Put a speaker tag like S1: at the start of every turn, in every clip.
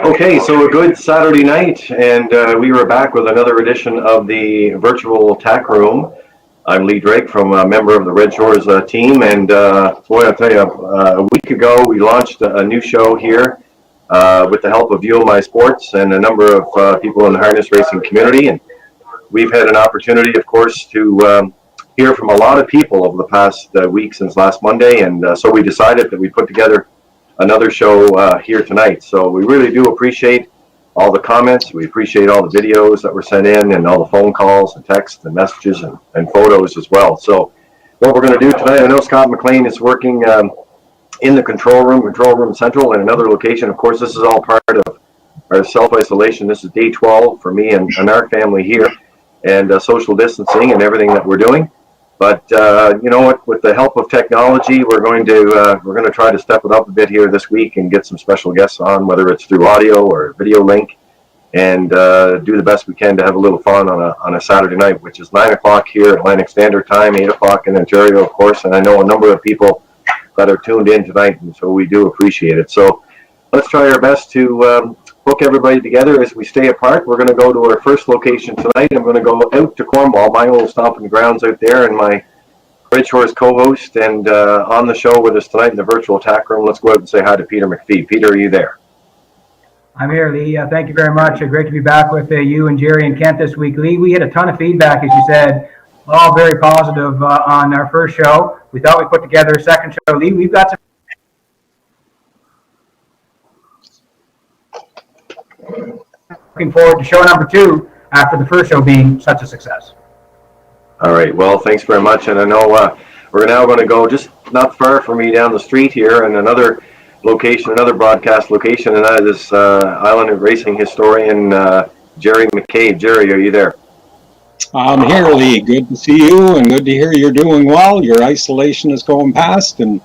S1: Okay, so a good Saturday night, and we were back with another edition of the virtual Tack Room. I'm Lee Drake, from a member of the Red Shores team, and boy, I'll tell you, a week ago we launched a new show here with the help of UMI Sports and a number of people in the harness racing community, and we've had an opportunity, of course, to hear from a lot of people over the past week since last Monday, and so we decided that we put together another show here tonight. So we really do appreciate all the comments. We appreciate all the videos that were sent in and all the phone calls and texts and messages and photos as well. So what we're going to do tonight, I know Scott McLean is working in the control room central, in another location. Of course, this is all part of our self-isolation. This is day 12 for me and our family here, and social distancing and everything that we're doing. But you know what? With the help of technology, we're going to try to step it up a bit here this week and get some special guests on, whether it's through audio or video link, and do the best we can to have a little fun on a Saturday night, which is 9 o'clock here Atlantic Standard Time, 8 o'clock in Ontario, of course. And I know a number of people that are tuned in tonight, and so we do appreciate it. So let's try our best to hook everybody together as we stay apart. We're going to go to our first location tonight. I'm going to go out to Cornwall, my old stomping grounds out there, and my Red Shores co-host and on the show with us tonight in the virtual Tack Room. Let's go out and say hi to Peter McPhee. Peter, are you there?
S2: I'm here, Lee. Thank you very much. Great to be back with you and Jerry and Kent this week. Lee, we had a ton of feedback, as you said, all very positive on our first show. We thought we'd put together a second show. Lee, we've got some. Looking forward to show number 2 after the first show being such a success.
S1: All right. Well, thanks very much. And I know we're now going to go just not far from me down the street here and another location, another broadcast location, and that is Island of Racing historian Jerry McCabe. Jerry, are you there?
S3: I'm here, Lee. Good to see you, and good to hear you're doing well. Your isolation is going past, and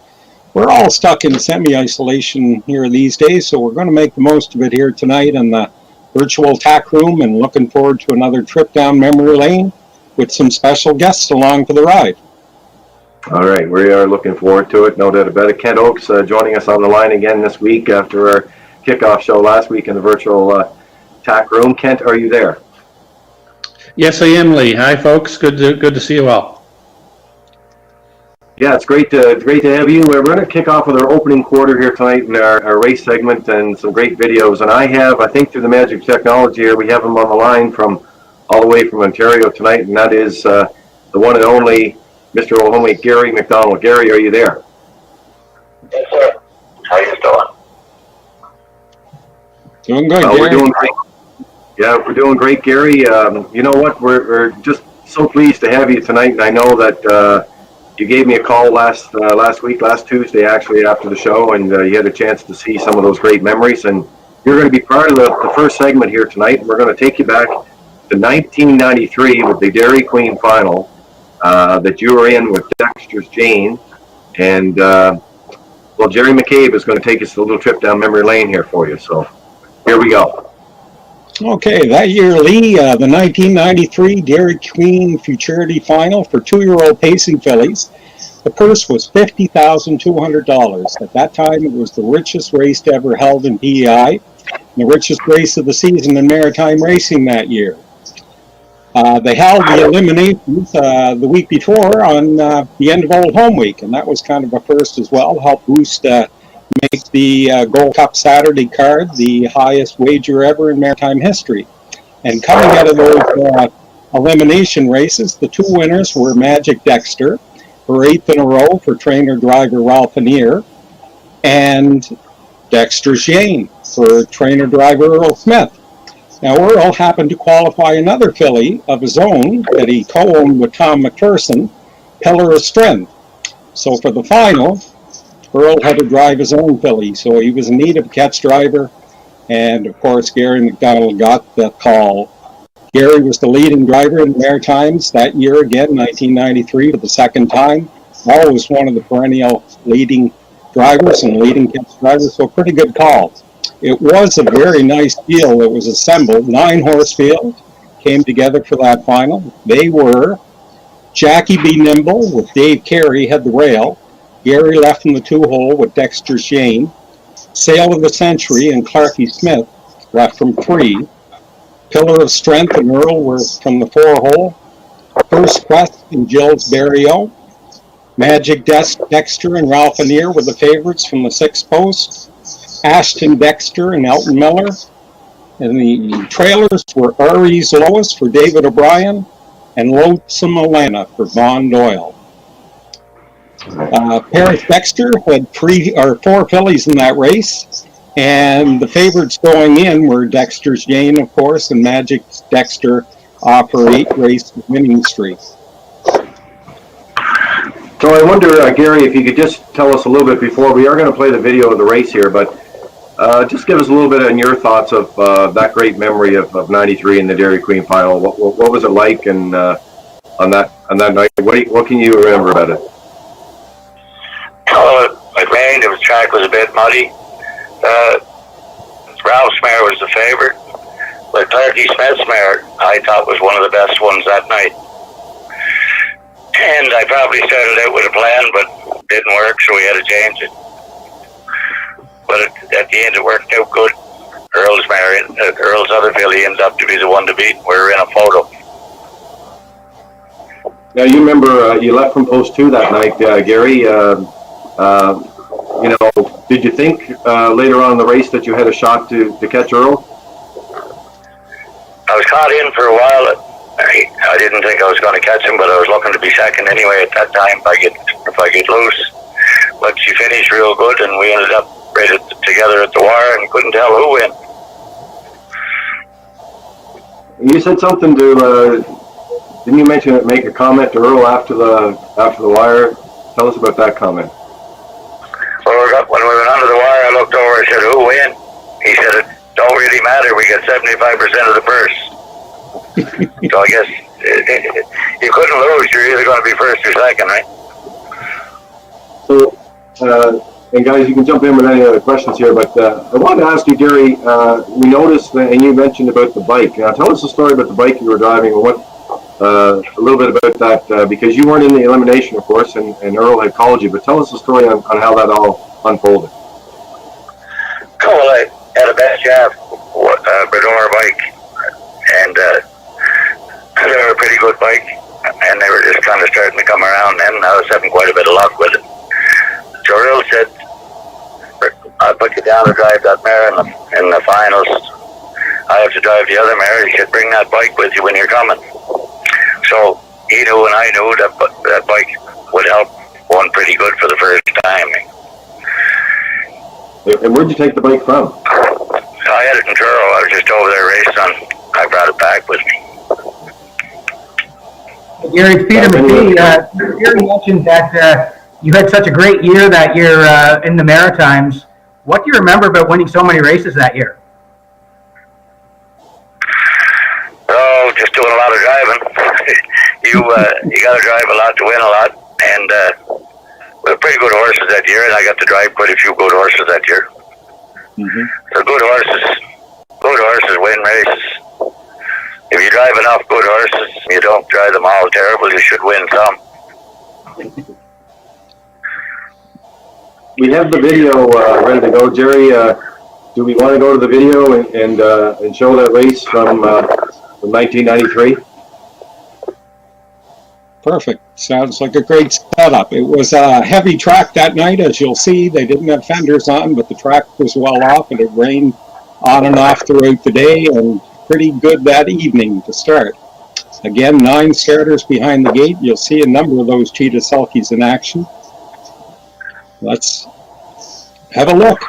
S3: we're all stuck in semi-isolation here these days, so we're going to make the most of it here tonight in the virtual Tack Room, and looking forward to another trip down memory lane with some special guests along for the ride.
S1: All right, we are looking forward to it, no doubt about it. Kent Oakes joining us on the line again this week after our kickoff show last week in the virtual Tack Room. Kent, are you there?
S4: Yes, I am, Lee. Hi, folks. Good to see you all.
S1: Yeah, it's great to have you. We're going to kick off with our opening quarter here tonight in our race segment and some great videos. And I think through the magic of technology here, we have him on the line from all the way from Ontario tonight, and that is the one and only Mr. Ohomie, Gary McDonald. Gary, are you there?
S5: Yes, sir. How you doing?
S3: Doing good, Gary.
S1: We're doing great. Yeah, we're doing great, Gary. You know what? We're just so pleased to have you tonight, and I know that you gave me a call last Tuesday, actually, after the show, and you had a chance to see some of those great memories. And you're going to be part of the first segment here tonight. We're going to take you back to 1993 with the Dairy Queen final that you were in with Dexter's Jane. And, well, Jerry McCabe is going to take us a little trip down memory lane here for you. So here we go.
S3: Okay, that year, Lee, the 1993 Dairy Queen Futurity Final for 2-year-old pacing fillies. The purse was $50,200. At that time, it was the richest race ever held in PEI, and the richest race of the season in maritime racing that year. They held the eliminations the week before on the end of Old Home Week, and that was kind of a first as well, help boost make the Gold Cup Saturday card the highest wager ever in maritime history. And coming out of those elimination races, the 2 winners were Magic Dexter, her 8th in a row for trainer-driver Ralph Anir, and Dexter's Jane for trainer-driver Earl Smith. Now, Earl happened to qualify another filly of his own that he co-owned with Tom McPherson, Pillar of Strength. So for the final, Earl had to drive his own filly, so he was in need of a catch driver, and of course Gary McDonald got the call. Gary was the leading driver in the Maritimes that year again, 1993, for the second time. Always one of the perennial leading drivers and leading catch drivers, so a pretty good call. It was a very nice field that was assembled. 9-horse field came together for that final. They were Jackie B. Nimble with Dave Carey had the rail. Gary left in the 2-hole with Dexter's Jane. Sail of the Century and Clarkie Smith left from 3. Pillar of Strength and Earl were from the 4-hole. First Quest and Jill's Barrio. Magic Dexter and Ralph Anir were the favorites from the 6th post. Ashton Dexter and Elton Miller. And the trailers were Ari's Lois for David O'Brien and Lonesome Alana for Vaughn Doyle. Paris Dexter had 4 fillies in that race, and the favorites going in were Dexter's Jane, of course, and Magic Dexter off her 8-race winning streak.
S1: So I wonder, Gary, if you could just tell us a little bit before, we are going to play the video of the race here, but just give us a little bit on your thoughts of that great memory of '93 in the Dairy Queen final. What was it like, and on that night, what can you remember about it?
S5: It rained. The track was a bit muddy. Ralph's mare was the favorite, but Clarky Smith's mare I thought was one of the best ones that night. And I probably started out with a plan, but it didn't work, so we had to change it. But at the end, it worked out good. Earl's other filly ended up to be the one to beat. We were in a photo.
S1: Now, you remember you left from post 2 that night, Gary. Did you think later on in the race that you had a shot to catch Earl?
S5: I was caught in for a while. I didn't think I was going to catch him, but I was looking to be second anyway at that time if I get loose. But she finished real good, and we ended up right together at the wire and couldn't tell who won.
S1: You said something to. Didn't you make a comment to Earl after the wire? Tell us about that comment.
S5: Well, when we went under the wire, I looked over. I said, "Who win?" He said, "It don't really matter. We get 75% of the purse." So I guess you couldn't lose. You're either going to be first or second, right?
S1: So, and guys, you can jump in with any other questions here, but I wanted to ask you, Gary, we noticed, and you mentioned about the bike. Now, tell us the story about the bike you were driving, and a little bit about that, because you weren't in the elimination, of course, and Earl had called you, but tell us the story on how that all unfolded.
S5: Well, I had a best job, Bredor bike, and they were a pretty good bike, and they were just kind of starting to come around then. I was having quite a bit of luck with it. So Earl said, "I'll put you down to drive that mare in the finals. I have to drive the other mare." He said, "Bring that bike with you when you're coming." So he knew and I knew that bike would help one pretty good for the first time.
S1: And where'd you take the bike from?
S5: I had it in Truro. I was just over there racing. I brought it back with me.
S2: Gary, it's Peter McKee. Gary mentioned that you had such a great year that year in the Maritimes. What do you remember about winning so many races that year?
S5: Oh, just doing a lot of driving. You got to drive a lot to win a lot, and we had pretty good horses that year, and I got to drive quite a few good horses that year. Mm-hmm. So good horses win races. If you drive enough good horses, you don't drive them all terrible, you should win some.
S1: We have the video ready to go, Jerry. Do we want to go to the video and show that race from 1993?
S3: Perfect. Sounds like a great setup. It was a heavy track that night, as you'll see. They didn't have fenders on, but the track was well off, and it rained on and off throughout the day, and pretty good that evening to start. Again, 9 starters behind the gate. You'll see a number of those Cheetah Sulkies in action. Let's have a look.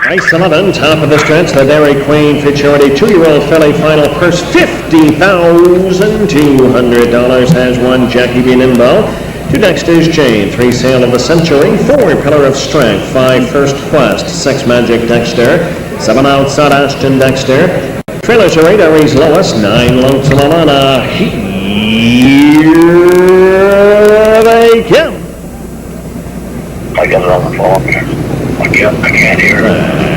S6: Race 11, top of the stretch, the Dairy Queen Futurity 2-year-old filly final purse, $50,200 has won Jackie B. Nimble. 2 Dexter's Jane, 3 Sale of the Century, 4 Pillar of Strength, 5 First Quest, 6 Magic Dexter, 7 Outside Ashton Dexter. Trailers are 8 Aries Lois, 9 Lonesome Alana. Here they come.
S5: I got it on the phone here. I can't hear it.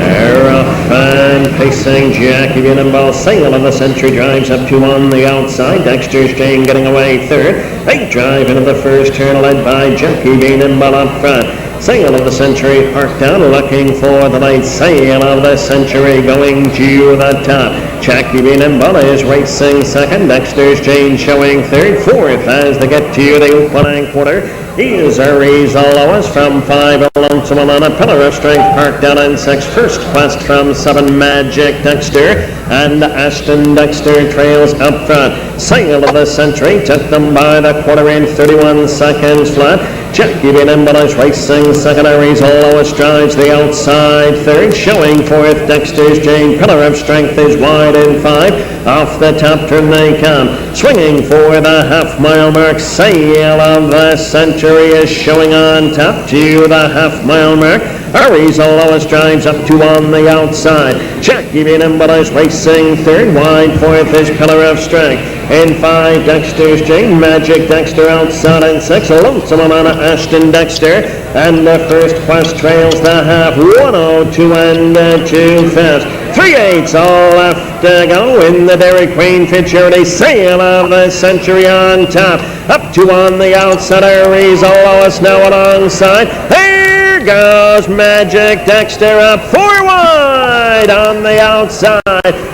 S6: Fine pacing, Jackie B. Nimble, Sale of the Century drives up to on the outside. Dexter's Jane getting away third. They drive into the first turn, led by Jackie B. Nimble up front. Sale of the Century parked down, looking for the night. Sale of the Century going to the top. Jackie Bienenbala is racing second. Dexter's Jane showing third. Fourth as they get to the opening quarter is Ariza Lois from 5 along to Milana. Pillar of Strength parked down in 6. First Quest from 7 Magic Dexter, and Ashton Dexter trails up front. Sale of the Century took them by the quarter in 31 seconds flat. Jackie Bienenbala is racing second. Ariza Lois drives the outside third. Showing fourth Dexter's Jane. Pillar of Strength is wide in 5. Off the top turn they come. Swinging for the half-mile mark. Sale of the Century is showing on top to the half-mile mark. Ariza Lois drives up to on the outside. Jackie Bienenbala is racing third. Wide fourth is Pillar of Strength. In 5, Dexter's Jane. Magic Dexter outside in 6. Lonesome Amana Ashton Dexter. And the First Quest trails the half. 102 and 2 fast. 3/8 all left to go in the Dairy Queen Futurity. Sale of the Century on top. Up to on the outside. Ariza Lois now alongside. There goes Magic Dexter up 4 wide on the outside.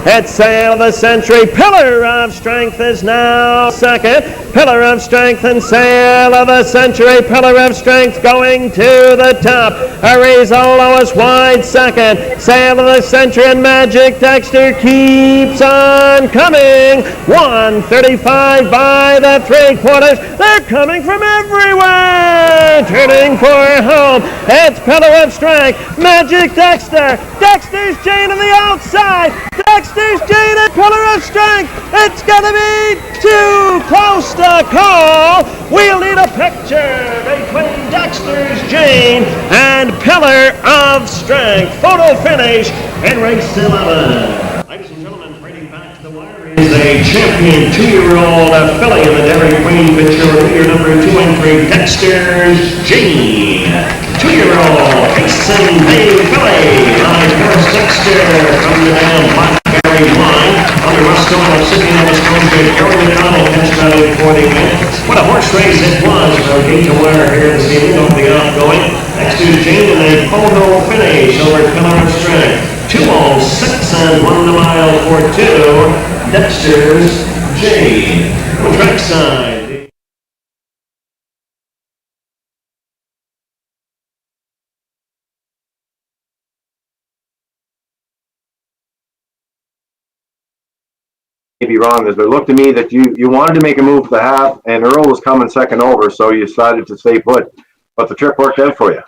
S6: It's Sale of the Century. Pillar of Strength is now second. Pillar of Strength and Sale of the Century. Pillar of Strength going to the top. Ariza Lois wide second. Sale of the Century and Magic Dexter keeps on coming. 1:35 by the 3/4. They're coming from everywhere. Turning for home. It's Pillar of Strength. Magic Dexter. Dexter's Jane on the outside. Dexter's Jane and Pillar of Strength. It's gonna be too close to call. We'll need a picture between Dexter's Jane and Pillar of Strength. Photo finish in race 11. Ladies and gentlemen, bringing back to the wire is a champion 2-year-old filly in the Dairy Queen Futurity. Year number 2 entry, Dexter's Jane. 2-year-old Hasten Bay filly by Paris Dexter from the damn Blackberry line. Under Rusto and sitting on the strong gate. Aaron McDonald finished out in 40 minutes. What a horse race it was. We're gate to wire here this evening over the outgoing. Dexter's Jane in a photo finish over Pillar of Strength. 2:06 and 1 mile for 2. Dexter's Jane. On trackside.
S1: May be wrong, but it looked to me that you wanted to make a move for the half, and Earl was coming second over, so you decided to stay put. But the trip worked out for you.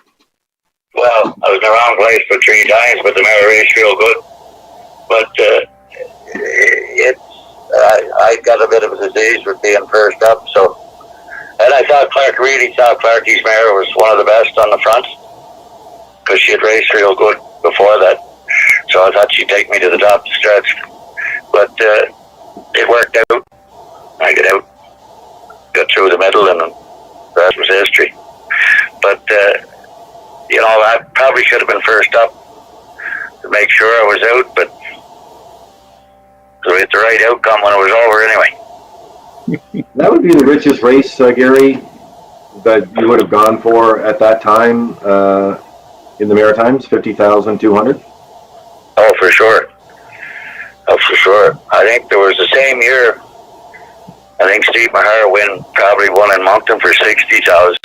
S5: Well, I was in the wrong place for 3 times, but the mare raced real good. But I got a bit of a disease with being first up, so. And I thought Clarky's mare was one of the best on the front, because she had raced real good before that. So I thought she'd take me to the top of the stretch. But it worked out. I got through the middle, and the rest was history. But, I probably should have been first up to make sure I was out, but we had the right outcome when it was over anyway.
S1: That would be the richest race, Gary, that you would have gone for at that time in the Maritimes, 50,200?
S5: Oh, for sure. I think there was the same year, I think Steve Mahar probably won in Moncton for 60,000.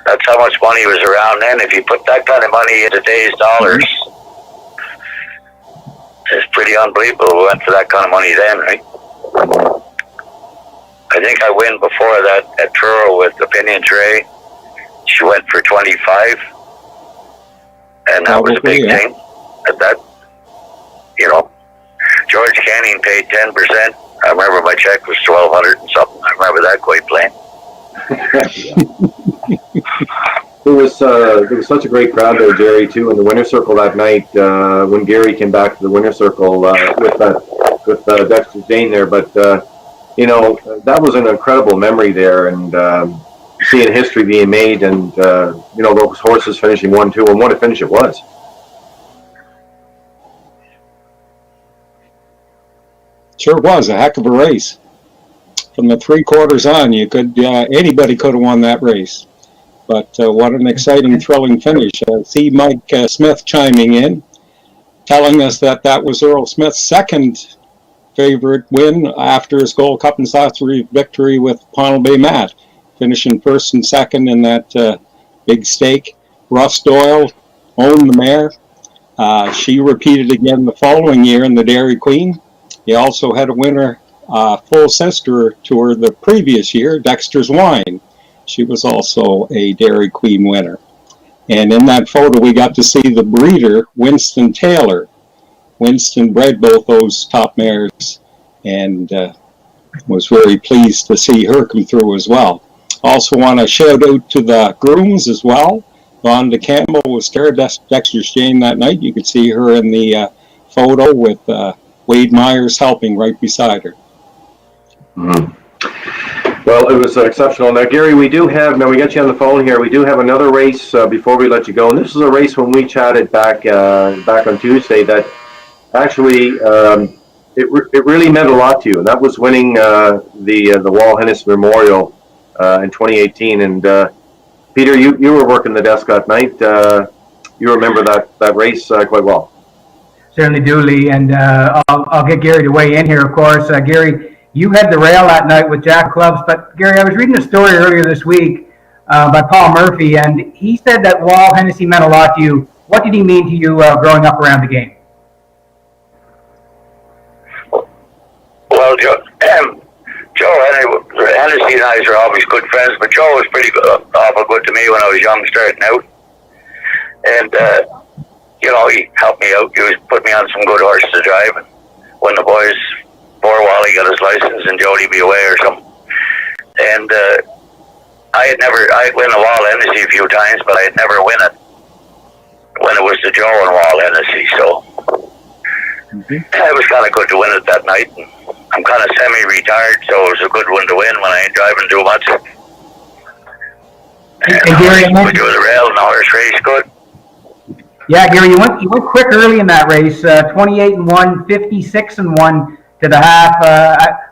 S5: That's how much money was around then. If you put that kind of money in today's dollars, it's pretty unbelievable. We went for that kind of money then, right? I think I win before that at Truro with Opinion Tray. She went for 25, and that was a big thing. At that, George Canning paid 10%. I remember my check was 1,200 and something. I remember that quite plain.
S1: There was such a great crowd there, Jerry, too, in the winner's circle that night when Gary came back to the winner's circle with Dexter Jane there. But that was an incredible memory there, and seeing history being made, and those horses finishing 1-2, and what a finish it was.
S3: Sure was a heck of a race. From the 3/4 on, anybody could have won that race. but what an exciting, thrilling finish. I see Mike Smith chiming in, telling us that that was Earl Smith's second favorite win after his Gold Cup and Saucer victory with Ponnell Bay Matt, finishing first and second in that big stake. Russ Doyle owned the mare. She repeated again the following year in the Dairy Queen. He also had a winner, full sister to her the previous year, Dexter's Wine. She was also a Dairy Queen winner. And in that photo, we got to see the breeder, Winston Taylor. Winston bred both those top mares and was very pleased to see her come through as well. Also want to shout out to the grooms as well. Vonda Campbell was there, Dexter's Jane that night. You could see her in the photo with Wade Myers helping right beside her.
S1: Mm-hmm. Well, it was exceptional. Now, Gary, we got you on the phone here. We do have another race before we let you go. And this is a race when we chatted back on Tuesday that actually it really meant a lot to you. And that was winning the Wall Hennessey Memorial in 2018. And Peter, you were working the desk that night. You remember that race quite well.
S2: Certainly do, Lee. And I'll get Gary to weigh in here, of course. Gary, you had the rail that night with Jack Clubs, but Gary, I was reading a story earlier this week by Paul Murphy, and he said that Wall Hennessey meant a lot to you. What did he mean to you growing up around the game?
S5: Well, Joe Hennessey and I were always good friends, but Joe was pretty good, awful good to me when I was young, starting out. And, he helped me out. He was put me on some good horses to drive. And when the boys, before Wally got his license and Jody be away or something. And I'd win the Wall Hennessey a few times, but I'd never win it when it was the Joe and Wall Hennessey. So it was kind of good to win it that night. And I'm kind of semi-retired, so it was a good one to win when I ain't driving too much. And Gary, we do the rail and the horse race good.
S2: Yeah, Gary, you went quick early in that race, 28-1, 56-1 to the half.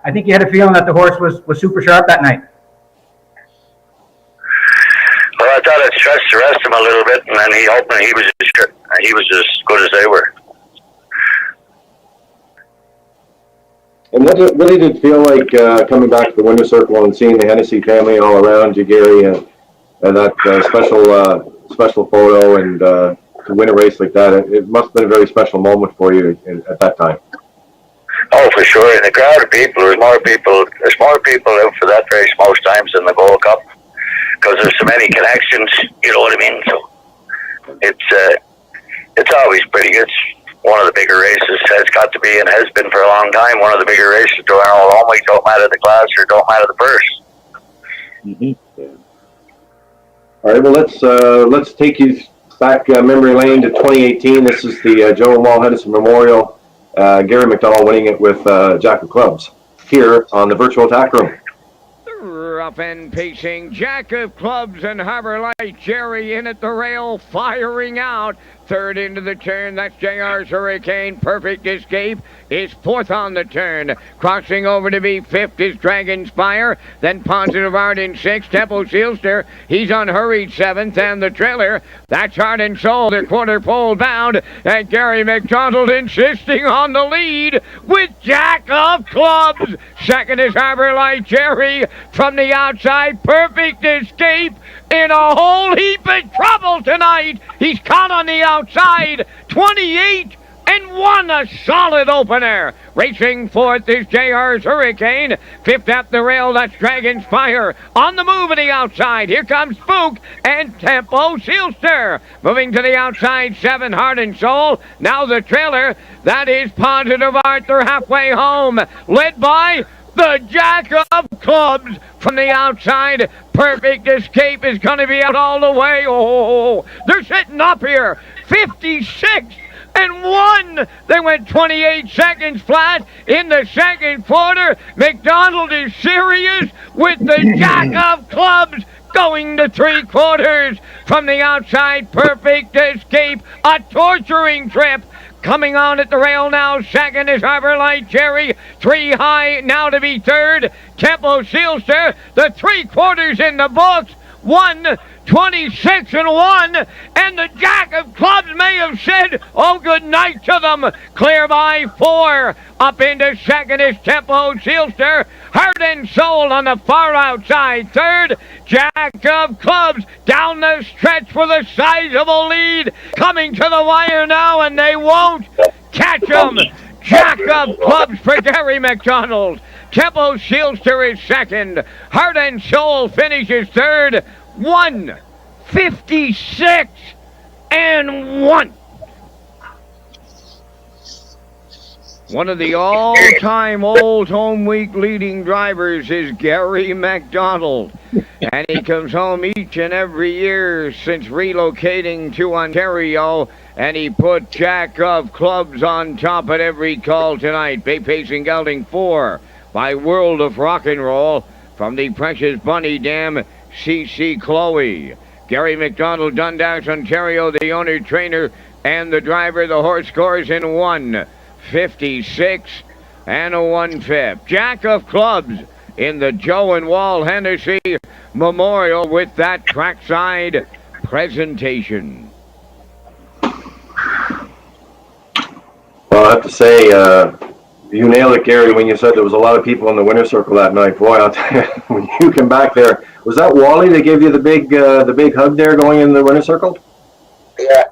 S2: I think you had a feeling that the horse was super sharp that night.
S5: Well, I thought it stretched the rest of him a little bit, and then he was as good as they were.
S1: And what did it feel like coming back to the winner's circle and seeing the Hennessey family all around you, Gary, and that special photo and to win a race like that? It must have been a very special moment for you at that time.
S5: Oh, for sure. In the crowd of people, there's more people out for that race most times than the Gold Cup because there's so many connections. You know what I mean? So it's always pretty good. It's one of the bigger races. It's got to be and has been for a long time one of the bigger races to Arnold only. Don't matter the class or don't matter the purse.
S1: Mm-hmm. Yeah. All right. Well, let's take you back memory lane to 2018. This is the Joe and Wall Hennessey Memorial. Gary McDonald winning it with Jack of Clubs here on the virtual Tack Room.
S7: Rough and pacing, Jack of Clubs and Harbor Light Jerry in at the rail, firing out. Third into the turn, that's JR's Hurricane. Perfect Escape is fourth on the turn. Crossing over to be fifth is Dragon's Fire. Then Positive Art in sixth. Temple Sealster, he's unhurried seventh. And the trailer, that's Heart and Soul, the quarter pole bound. And Gary McDonald insisting on the lead with Jack of Clubs. Second is Harbor Light Jerry from the outside. Perfect Escape in a whole heap of trouble tonight. He's caught on the outside. 28-1, a solid opener. Racing fourth is JR's Hurricane. Fifth at the rail, that's Dragon's Fire. On the move on the outside, here comes Spook and Tempo Sealster. Moving to the outside, 7 Heart and Soul. Now the trailer, that is Positive Art. They're halfway home. Led by the Jack of Clubs from the outside. Perfect Escape is going to be out all the way. Oh, they're sitting up here. 56-1. They went 28 seconds flat in the second quarter. McDonald is serious with the Jack of Clubs going to 3/4 from the outside. Perfect Escape, a torturing trip. Coming on at the rail now, second is Harbor Light Jerry. 3 high, now to be third. Tempo Sealster, the 3/4 in the books. 1, 26-1, and the Jack of Clubs may have said, oh, good night to them. Clear by 4. Up into second is Tempo Sealster. Heart and Soul on the far outside. Third, Jack of Clubs down the stretch for the sizable lead. Coming to the wire now, and they won't catch him. Jack of Clubs for Gary McDonald. Tempo Sealster is second. Heart and Soul finishes third. 1:56-1. One of the all-time Old Home Week leading drivers is Gary McDonald. And he comes home each and every year since relocating to Ontario. And he put Jack of Clubs on top at every call tonight. Bay Pacing Gelding 4 by World of Rock and Roll from the Precious Bunny Dam, CC Chloe. Gary McDonald, Dundas, Ontario, the owner, trainer, and the driver. The horse scores in 1:56 and a 1/5. Jack of Clubs in the Joe and Wall Hennessey Memorial with that trackside presentation.
S1: Well, I have to say, you nailed it, Gary, when you said there was a lot of people in the winner's circle that night. Boy, I'll tell you, when you come back there, was that Wally that gave you the big hug there going in the winner's circle?
S5: Yeah.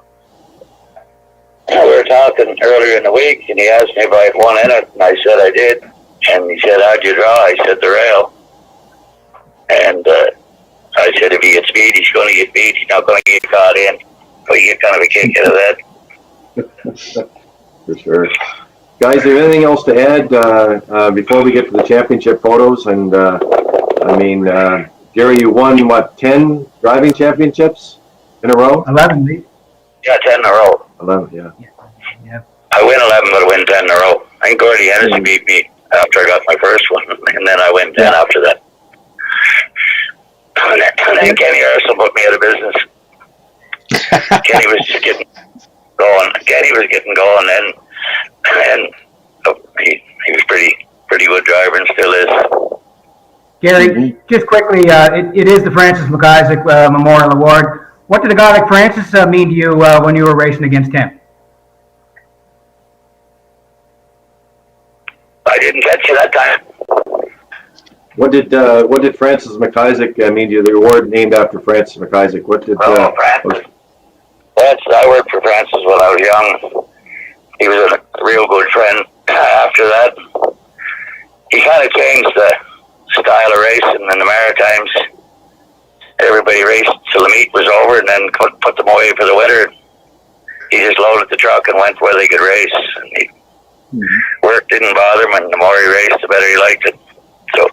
S5: We were talking earlier in the week, and he asked me if I had won in it, and I said I did. And he said, how'd you draw? I said, the rail. And I said, if he gets beat, he's going to get beat. He's not going to get caught in. So you get kind of a kick out of that.
S1: For sure. Guys, is there anything else to add before we get to the championship photos? And, Gary, you won, 10 driving championships in a row?
S2: 11, Lee.
S5: Yeah, 10 in a row.
S1: 11, yeah.
S2: Yeah.
S5: I win 11, but I win 10 in a row. I think Gordy Hennessey beat me after I got my first one, and then I win 10 after that. And then Kenny Arson put me out of business. Kenny was just getting going. And he was pretty good driver and still is.
S2: Gary, just quickly, it is the Francis McIsaac Memorial Award. What did a guy like Francis mean to you when you were racing against him?
S5: I didn't catch you that time.
S1: What did Francis McIsaac mean to you? The award named after Francis McIsaac. What did?
S5: Francis. I worked for Francis when I was young. He was a real good friend. After that, he kind of changed the style of racing in the Maritimes. Everybody raced till the meet was over, and then put them away for the winter. He just loaded the truck and went where they could race. And work didn't bother him, and the more he raced, the better he liked it. So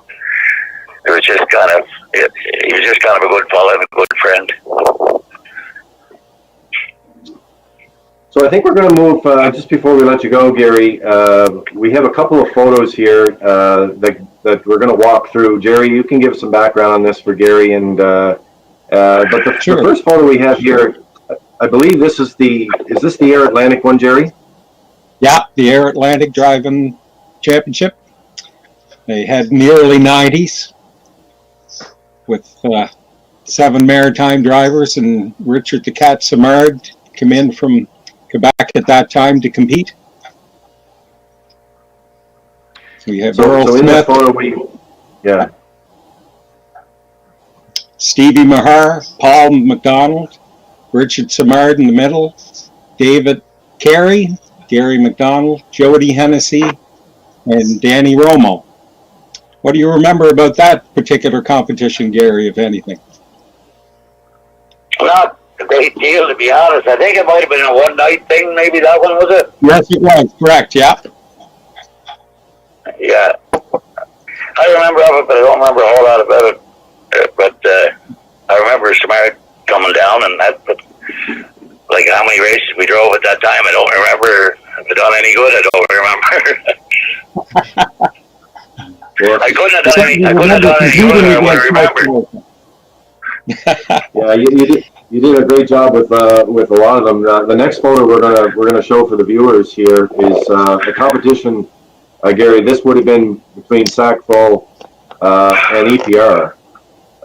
S5: it was just kind of, he was just kind of a good fellow and a good friend.
S1: So I think we're going to move, just before we let you go, Gary, we have a couple of photos here that we're going to walk through. Jerry, you can give some background on this for Gary. And but the first photo we have here, I believe is this the Air Atlantic one, Jerry?
S3: Yeah, the Air Atlantic Driving Championship. They had in the early 90s with 7 maritime drivers, and Richard the Cat Simard came in from Quebec at that time to compete. So we have Earl
S1: in that
S3: Smith,
S1: photo
S3: Stevie Mahar, Paul McDonald, Richard Simard in the middle, David Carey, Gary McDonald, Jody Hennessey, and Danny Romo. What do you remember about that particular competition, Gary, if anything?
S5: Not a great deal, to be honest. I think it might have been a one-night thing, maybe that one, was it?
S3: Yes, it was. Correct, yeah.
S5: Yeah. I remember of it, but I don't remember a whole lot about it. But I remember Simard coming down, and that, but like how many races we drove at that time, I don't remember. If it done any good, I don't remember. I couldn't have done any good, I wouldn't remember.
S1: Yeah, you did a great job with a lot of them. The next photo we're gonna show for the viewers here is the competition. Gary, this would have been between Sackville and EPR.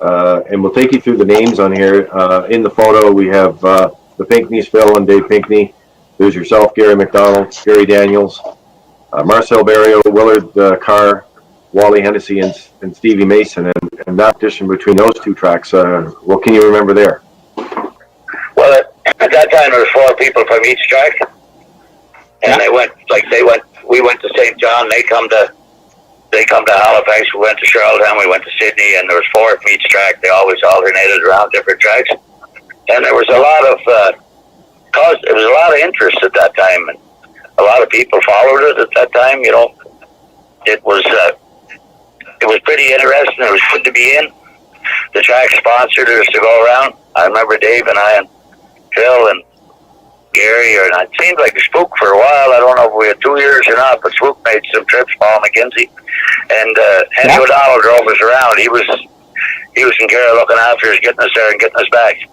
S1: and we'll take you through the names on here. In the photo, we have the Pinckneys, Phil and Dave Pinckney. There's yourself, Gary McDonald, Gary Daniels, Marcel Barrio, Willard Carr, Wally Hennessey, and Stevie Mason. And that addition between those two tracks, what can you remember there?
S5: Well, at that time there was 4 people from each track, and we went to St. John, they come to Halifax, we went to Charlottetown, we went to Sydney, and there was 4 from each track. They always alternated around different tracks, and there was a lot of interest at that time, and a lot of people followed it at that time. You know, it was pretty interesting. It was good to be in. The track sponsored us to go around. I remember Dave and I and Phil and Gary, and it seemed like a Spook for a while. I don't know if we had 2 years or not, but Spook made some trips, Paul McKenzie, and Henry O'Donnell drove us around. He was in care of looking after us, getting us there and getting us back.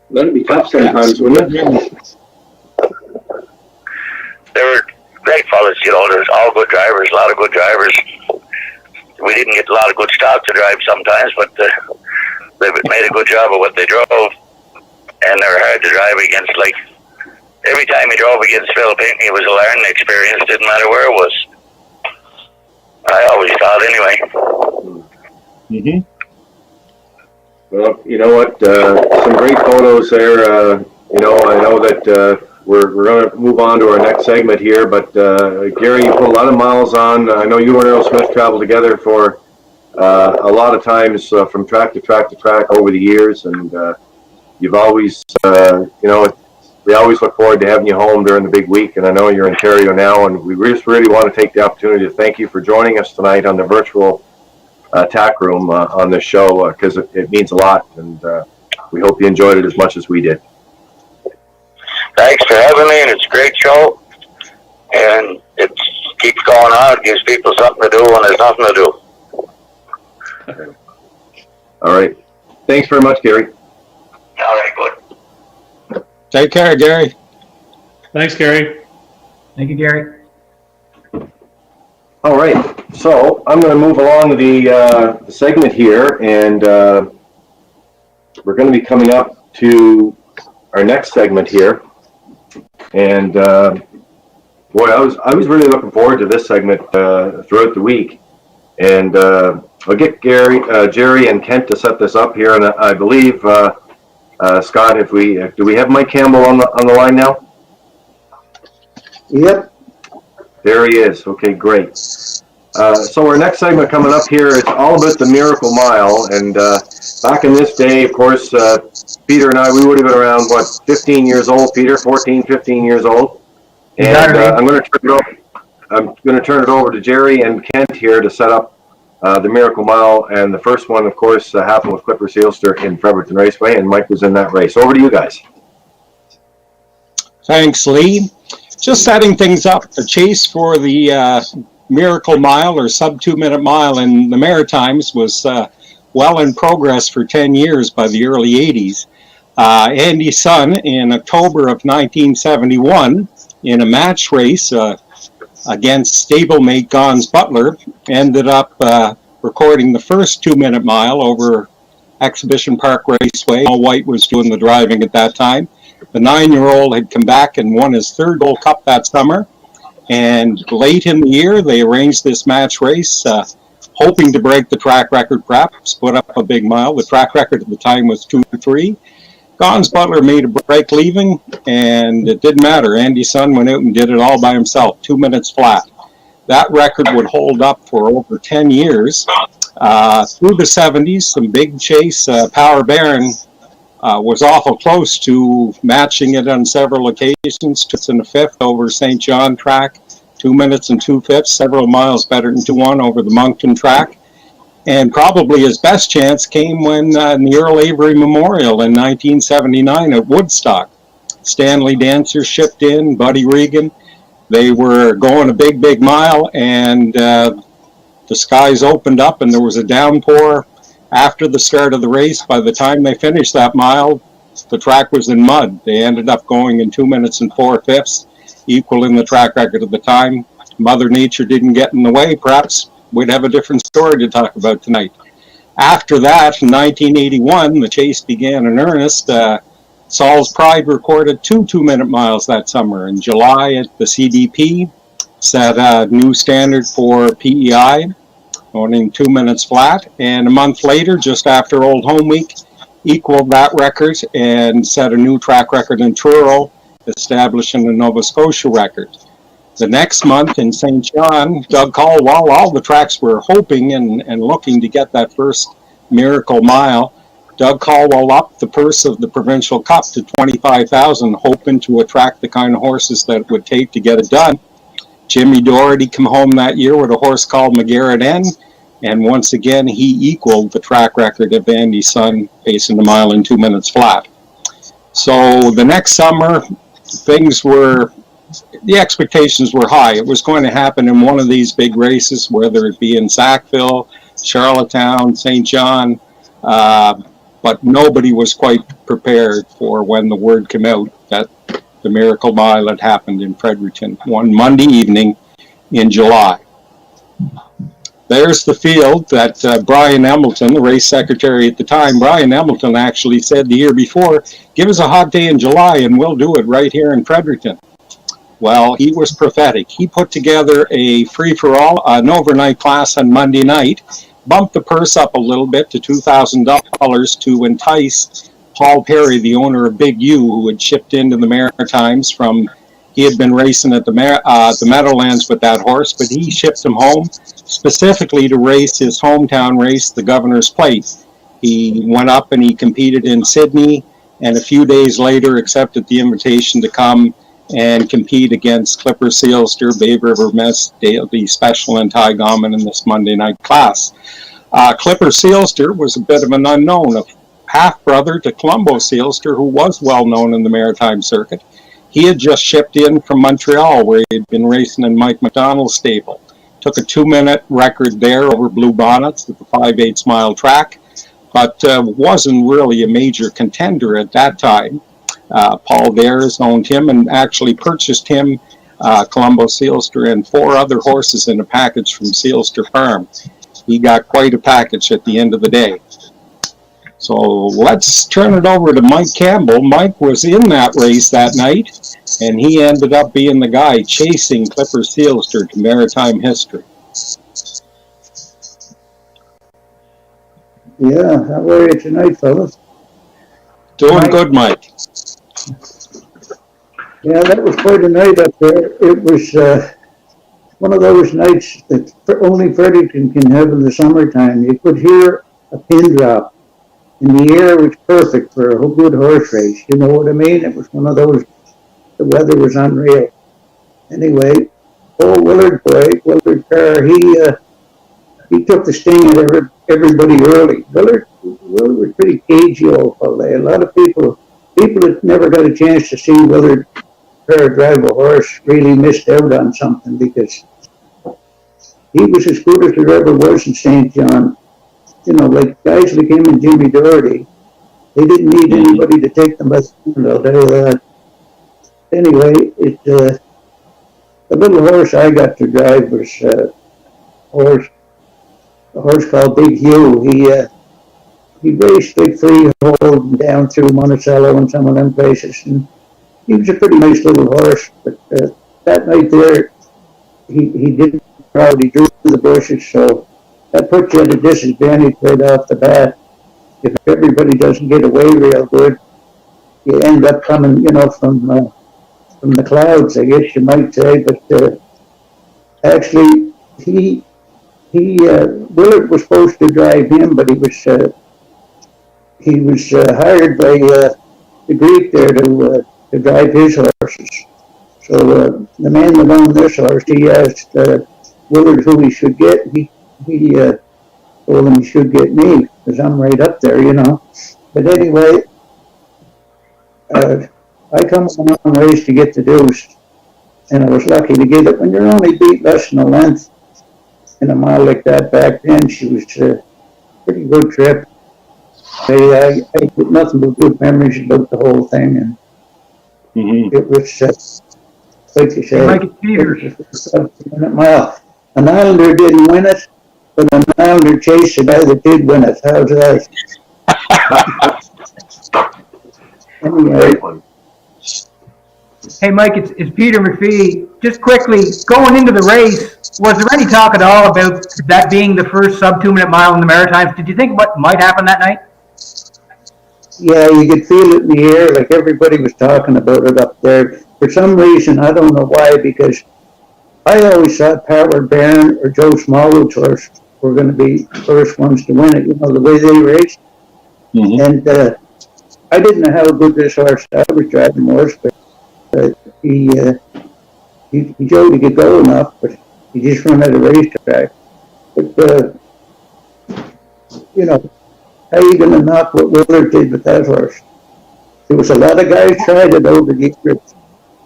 S1: That'd be tough sometimes, wouldn't it?
S5: They were great fellas, you know. There's all good drivers, a lot of good drivers. We didn't get a lot of good stock to drive sometimes, but they made a good job of what they drove, and they were hard to drive against. Like, every time you drove against Phil Pinckney, it was a learning experience. Didn't matter where it was. I always thought, anyway.
S3: Mm-hmm.
S1: Well, you know what? Some great photos there. You know, I know that we're going to move on to our next segment here, but Gary, you put a lot of miles on. I know you and Earl Smith traveled together for a lot of times from track to track to track over the years, and you've always, you know, we always look forward to having you home during the big week, and I know you're in Ontario now, and we just really want to take the opportunity to thank you for joining us tonight on the virtual Tack Room on this show, because it means a lot, and we hope you enjoyed it as much as we did.
S5: Thanks for having me, and it's a great show, and it keeps going on. It gives people something to do when there's nothing to do.
S1: All right. Thanks very much, Gary.
S5: All right, good.
S3: Take care, Gary.
S4: Thanks, Gary.
S2: Thank you, Gary.
S1: All right. So I'm going to move along to the segment here, and we're going to be coming up to our next segment here. And boy, I was really looking forward to this segment throughout the week. And I'll get Jerry and Kent to set this up here, and I believe Scott, do we have Mike Campbell on the line now?
S8: Yep.
S1: There he is. Okay, great. So our next segment coming up here, it's all about the Miracle Mile. And back in this day, of course, Peter and I, we would have been around, 15 years old, Peter, 14, 15 years old. And I'm going to turn it over to Jerry and Kent here to set up the Miracle Mile. And the first one, of course, happened with Clipper Sealster in Fredericton Raceway, and Mike was in that race. Over to you guys.
S3: Thanks, Lee. Just setting things up, the chase for the Miracle Mile or sub 2 minute mile in the Maritimes was well in progress for 10 years by the early 80s. Andy's son in October of 1971 in a match race against stablemate Gons Butler ended up recording the first 2 minute mile over Exhibition Park Raceway. All White was doing the driving at that time. The 9-year-old had come back and won his third Gold Cup that summer. And late in the year, they arranged this match race, hoping to break the track record, perhaps put up a big mile. The track record at the time was 2-3. Gons Butler made a break leaving, and it didn't matter. Andy's son went out and did it all by himself, 2 minutes flat. That record would hold up for over 10 years. Through the 70s, some big chase. Power Baron was awful close to matching it on several occasions. It's in the fifth over St. John track, 2 minutes and 2/5, several miles better than 2-1 over the Moncton track. And probably his best chance came when in the Earl Avery Memorial in 1979 at Woodstock. Stanley Dancer shipped in, Buddy Regan. They were going a big mile, and the skies opened up and there was a downpour after the start of the race. By the time they finished that mile, the track was in mud. They ended up going in 2 minutes and 4/5, equaling the track record at the time. Mother Nature didn't get in the way. Perhaps we'd have a different story to talk about tonight. After that, in 1981, the chase began in earnest. Saul's Pride recorded 2 2-minute miles that summer. In July at the CDP, set a new standard for PEI, owning 2 minutes flat. And a month later, just after Old Home Week, equaled that record and set a new track record in Truro, establishing a Nova Scotia record. The next month in St. John, Doug Caldwell, all the tracks were hoping and looking to get that first miracle mile. Doug Caldwell upped the purse of the Provincial Cup to $25,000, hoping to attract the kind of horses that it would take to get it done. Jimmy Doherty came home that year with a horse called McGarrett N, and once again he equaled the track record of Andy Sun, pacing the mile in 2 minutes flat. So the next summer, the expectations were high. It was going to happen in one of these big races, whether it be in Sackville, Charlottetown, St. John, but nobody was quite prepared for when the word came out that the Miracle Mile had happened in Fredericton one Monday evening in July. There's the field that Brian Embleton, the race secretary at the time, Brian Embleton actually said the year before, give us a hot day in July and we'll do it right here in Fredericton. Well, he was prophetic. He put together a free-for-all, an overnight class on Monday night, bumped the purse up a little bit to $2,000 to entice Paul Perry, the owner of Big U, who had shipped into the Maritimes he had been racing at the Meadowlands with that horse, but he shipped him home specifically to race his hometown race, the Governor's Plate. He went up and he competed in Sydney, and a few days later accepted the invitation to come and compete against Clipper Sealster, Bay River Miss, Dalby Special, and Ty Gorman in this Monday night class. Clipper Sealster was a bit of an unknown, a half-brother to Colombo Sealster, who was well-known in the maritime circuit. He had just shipped in from Montreal, where he had been racing in Mike McDonald's stable. Took a 2-minute record there over Blue Bonnets at the 5/8 mile track, but wasn't really a major contender at that time. Paul Dares owned him and actually purchased him, Colombo Sealster, and 4 other horses in a package from Sealster Farm. He got quite a package at the end of the day. So let's turn it over to Mike Campbell. Mike was in that race that night, and he ended up being the guy chasing Clipper Sealster to maritime history.
S8: Yeah, how are you tonight, fellas?
S3: Doing good, Mike.
S8: Yeah, that was quite a night up there. It was one of those nights that only Fredericton can have in the summertime. You could hear a pin drop, and the air was perfect for a good horse race. You know what I mean? It was one of those, the weather was unreal. Anyway, old Willard Carr, he took the sting out of everybody early. Willard was pretty cagey old fellow. A lot of people that never got a chance to see Willard Carr drive a horse really missed out on something, because he was as good as there ever was in St. John. You know, like guys like him and Jimmy Doherty, they didn't need anybody to take them by the hand, I'll tell you that. Anyway, the little horse I got to drive was a horse called Big Hugh. He raced like Freehold and down through Monticello and some of them places, and he was a pretty nice little horse. But that night there, he didn't crowd. He drew the bushes, so that puts you at a disadvantage right off the bat. If everybody doesn't get away real good, you end up coming, you know, from the clouds, I guess you might say. But actually, Willard was supposed to drive him, but he was hired by the Greek there to drive his horses. So the man that owned this horse, he asked Willard who he should get. He told him he should get me, because I'm right up there, you know. But anyway, I come on a long race to get the deuce, and I was lucky to get it. When you're only beat less than a length in a mile like that back then, she was a pretty good trip. I get nothing but good memories about the whole thing, and it was, like you say, it was a 7-minute mile. An Islander didn't win it, but I'm now to chase the guy that did win it. How's that? Anyway,
S1: Great one.
S2: Hey, Mike, it's Peter McPhee. Just quickly, going into the race, was there any talk at all about that being the first sub 2-minute mile in the Maritimes? Did you think what might happen that night?
S8: yeah, you could feel it in the air, like everybody was talking about it up there. For some reason, I don't know why, because I always thought Power Baron or Joe Smallwood's horse were going to be the first ones to win it, you know, the way they raced.
S3: Mhm.
S8: And I didn't know how good this horse I was driving was, but he showed he could go enough, but he just run out of racetrack. But, you know, how are you going to knock what Willard did with that horse? There was a lot of guys tried it over the years,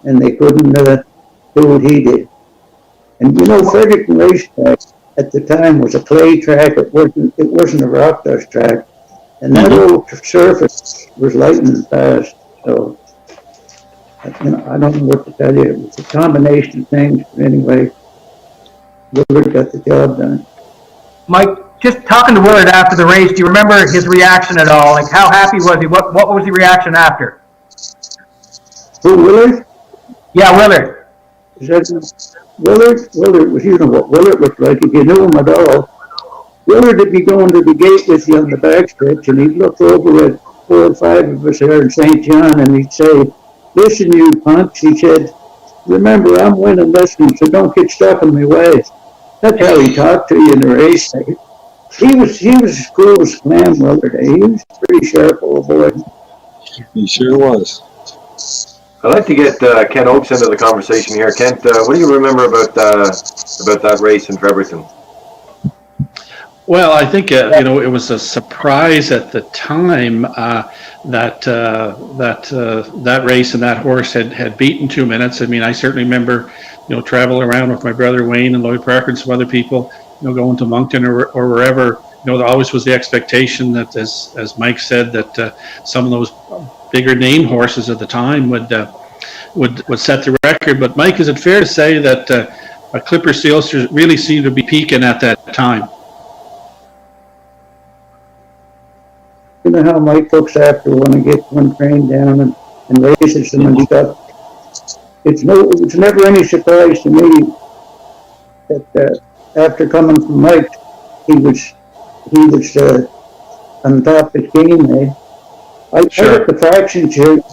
S8: and they couldn't do what he did. And you know, Fredericton Racetrack at the time was a clay track. It wasn't a rock dust track, and that old surface was lightning fast. So, you know, I don't know what to tell you. It was a combination of things. But anyway, Willard got the job done.
S2: Mike, just talking to Willard after the race, do you remember his reaction at all? Like, how happy was he? What was the reaction after?
S8: Who, Willard?
S2: Yeah, Willard.
S8: Is that Willard was, you know what Willard looked like if you knew him at all. Willard would be going to the gate with you on the backstretch, and he'd look over at 4 or 5 of us there in St. John, and he'd say, "Listen, you punks," he said, "remember, I'm winning this one, so don't get stuck in my way." That's how he talked to you in the race. He was as cool as Clam Willard. He was a pretty sharp old boy.
S3: He sure was.
S1: I'd like to get Kent Oakes into the conversation here. Kent, what do you remember about that race in Fredericton?
S4: Well, I think you know, it was a surprise at the time that race and that horse had beaten 2 minutes. I mean, I certainly remember, you know, traveling around with my brother Wayne and Lloyd Parker and some other people, you know, going to Moncton or wherever. You know, there always was the expectation that, as Mike said, that some of those bigger name horses at the time would set the record. But Mike, is it fair to say that Clipper Sealster really seemed to be peaking at that time?
S8: You know how Mike looks after when he gets one train down and races them and stuff. It's never any surprise to me that after coming from Mike, he was on top of his game. I looked the fractions here,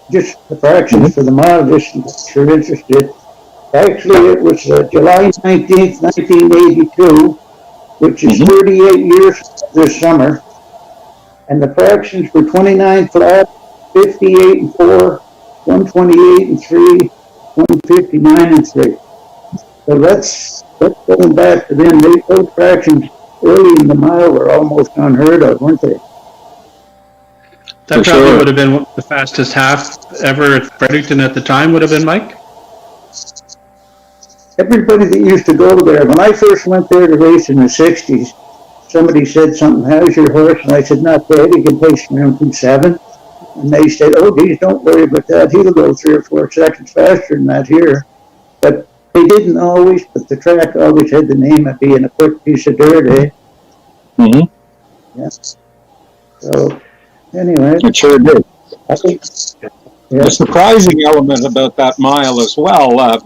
S8: just the fractions for the mile, just if you're interested. Actually, it was July 19th, 1982, which is 38 years this summer. And the fractions were 29 flat, 58 and 4, 128 and 3, 159 and 3. So that's going back to then. Those fractions early in the mile were almost unheard of, weren't they?
S4: That probably would have been the fastest half ever at Fredericton at the time, would have been, Mike?
S8: Everybody that used to go there, when I first went there to race in the 60s, somebody said something, "How's your horse?" And I said, "Not bad, he can pace around 2.7. And they said, "Oh, geez, don't worry about that. He'll go 3 or 4 seconds faster than that here." But they didn't always, but the track always had the name of being a quick piece of dirt, eh?
S3: Mm-hmm.
S8: Yeah. So, anyway.
S3: It sure did.
S8: I think,
S3: The surprising element about that mile as well,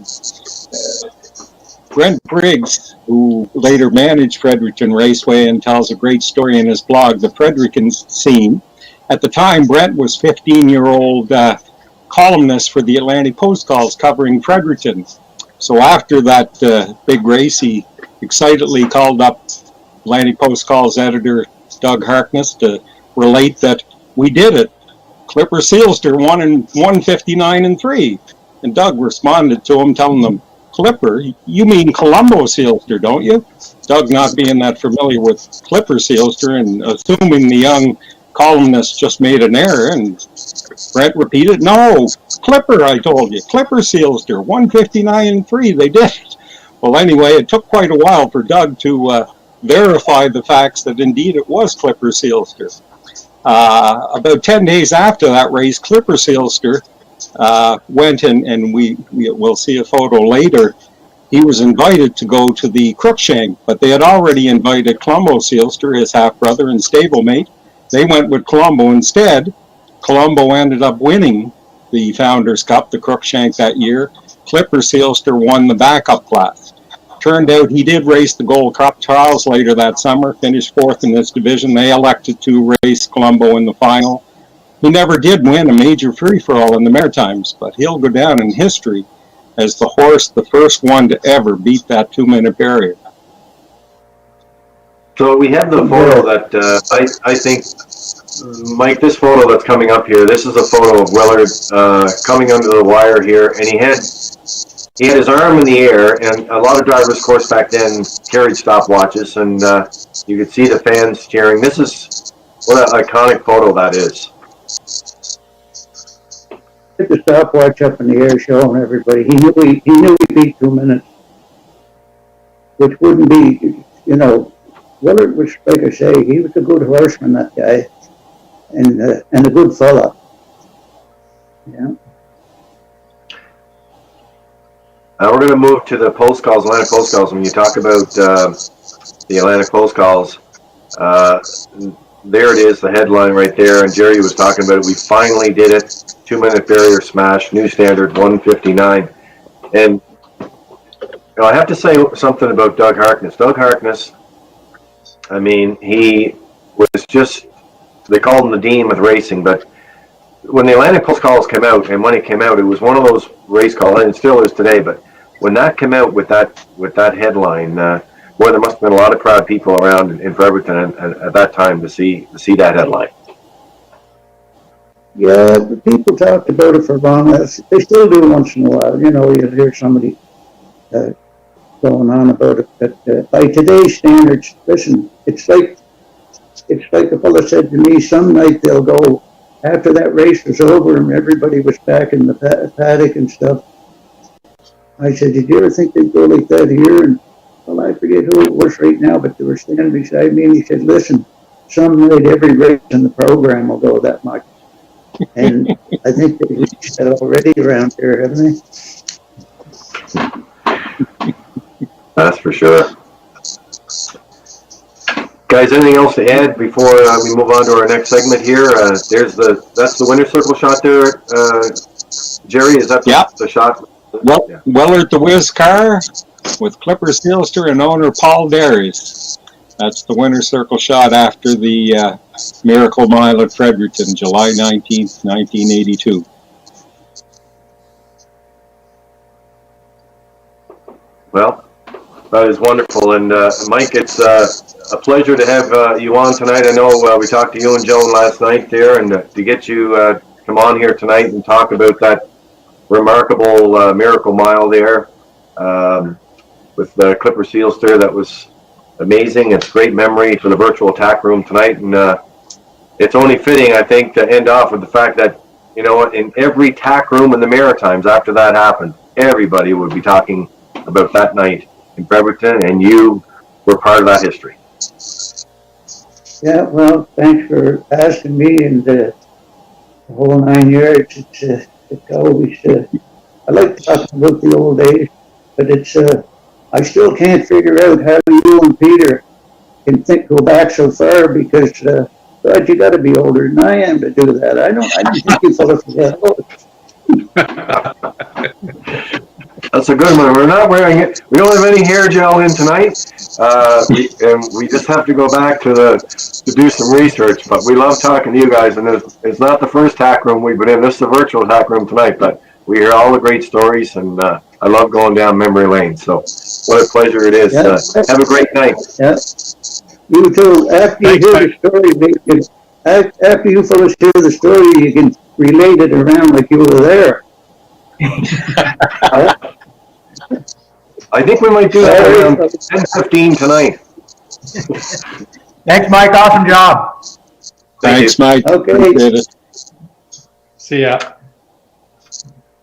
S3: Brent Briggs, who later managed Fredericton Raceway and tells a great story in his blog, The Fredericton Scene. At the time, Brent was 15-year-old columnist for the Atlantic Post-Calls covering Fredericton. So after that big race, he excitedly called up Atlantic Post-Calls editor Doug Harkness to relate that we did it. Clipper Sealster won in 159 and 3. And Doug responded to him, telling them, "Clipper? You mean Colombo Sealster, don't you?" Doug, not being that familiar with Clipper Sealster and assuming the young columnist just made an error, and Brent repeated, "No, Clipper, I told you. Clipper Sealster, 159 and 3. They did it." Well, anyway, it took quite a while for Doug to verify the facts that indeed it was Clipper Sealster. About 10 days after that race, Clipper Sealster went and we'll see a photo later, he was invited to go to the Crookshank, but they had already invited Colombo Sealster, his half-brother and stablemate. They went with Colombo instead. Colombo ended up winning the Founders Cup, the Crookshank, that year. Clipper Sealster won the backup class. Turned out he did race the Gold Cup trials later that summer, finished fourth in this division. They elected to race Colombo in the final. He never did win a major free-for-all in the Maritimes, but he'll go down in history as the horse, the first one to ever beat that 2-minute barrier.
S1: So we have the photo that I think, Mike, this photo that's coming up here, this is a photo of Willard coming under the wire here, and he had his arm in the air, and a lot of drivers, of course, back then carried stopwatches, and you could see the fans cheering. This is what an iconic photo that is.
S8: Put the stopwatch up in the air, showing everybody. He knew he beat 2 minutes, which wouldn't be, you know. Willard was, like I say, he was a good horseman, that guy, and a good fella. Yeah.
S1: Now we're going to move to the post calls, Atlantic post calls. When you talk about the Atlantic post calls, there it is, the headline right there, and Jerry was talking about it. We finally did it. 2-minute barrier smash, new standard 159. And I have to say something about Doug Harkness. Doug Harkness, I mean, he was just, they called him the Dean with racing, but when the Atlantic Post calls came out, and when it came out, it was one of those race calls, and it still is today, but when that came out with that headline, boy, there must have been a lot of crowd people around in Fredericton at that time to see that headline.
S8: Yeah, the people talked about it for long. They still do once in a while. You know, you'll hear somebody going on about it. But by today's standards, listen, it's like a fellow said to me, some night they'll go, after that race was over and everybody was back in the paddock and stuff. I said, did you ever think they'd go like that here? And, well, I forget who it was right now, but they were standing beside me and he said, listen, some night every race in the program will go that much. And I think they've reached that already around here, haven't they?
S1: That's for sure. Guys, anything else to add before we move on to our next segment here? That's the winner's circle shot there. Jerry, is that the shot?
S3: Well,
S1: yeah.
S3: Willard the Whiz car with Clipper Sealster and owner Paul Darius. That's the winner's circle shot after the Miracle Mile at Fredericton, July 19th, 1982.
S1: Well, that is wonderful. And Mike, it's a pleasure to have you on tonight. I know we talked to you and Joan last night there, and to get you come on here tonight and talk about that remarkable Miracle Mile there with the Clipper Sealster, that was amazing. It's a great memory for the virtual tack room tonight, and it's only fitting, I think, to end off with the fact that, you know, in every tack room in the Maritimes after that happened, everybody would be talking about that night in Fredericton, and you were part of that history.
S8: Yeah, well, thanks for asking me, and the whole 9 years. It's always, I like talking about the old days, but it's, I still can't figure out how you and Peter can go back so far, because, God, you got to be older than I am to do that. I didn't think you fellas were that old.
S1: That's a good one. We're not wearing it. We don't have any hair gel in tonight, and we just have to go back to do some research. But we love talking to you guys, and it's not the first tack room we've been in. This is the virtual tack room tonight, but we hear all the great stories, and I love going down memory lane. So what a pleasure it is.
S8: Yeah.
S1: Have a great night.
S8: Yeah. You too. After you hear the story, after you fellas hear the story, you can relate it around like you were there.
S1: I think we might do that around 10:15 tonight.
S2: Thanks, Mike. Awesome job.
S3: Thanks, Mike.
S8: Okay.
S4: See ya.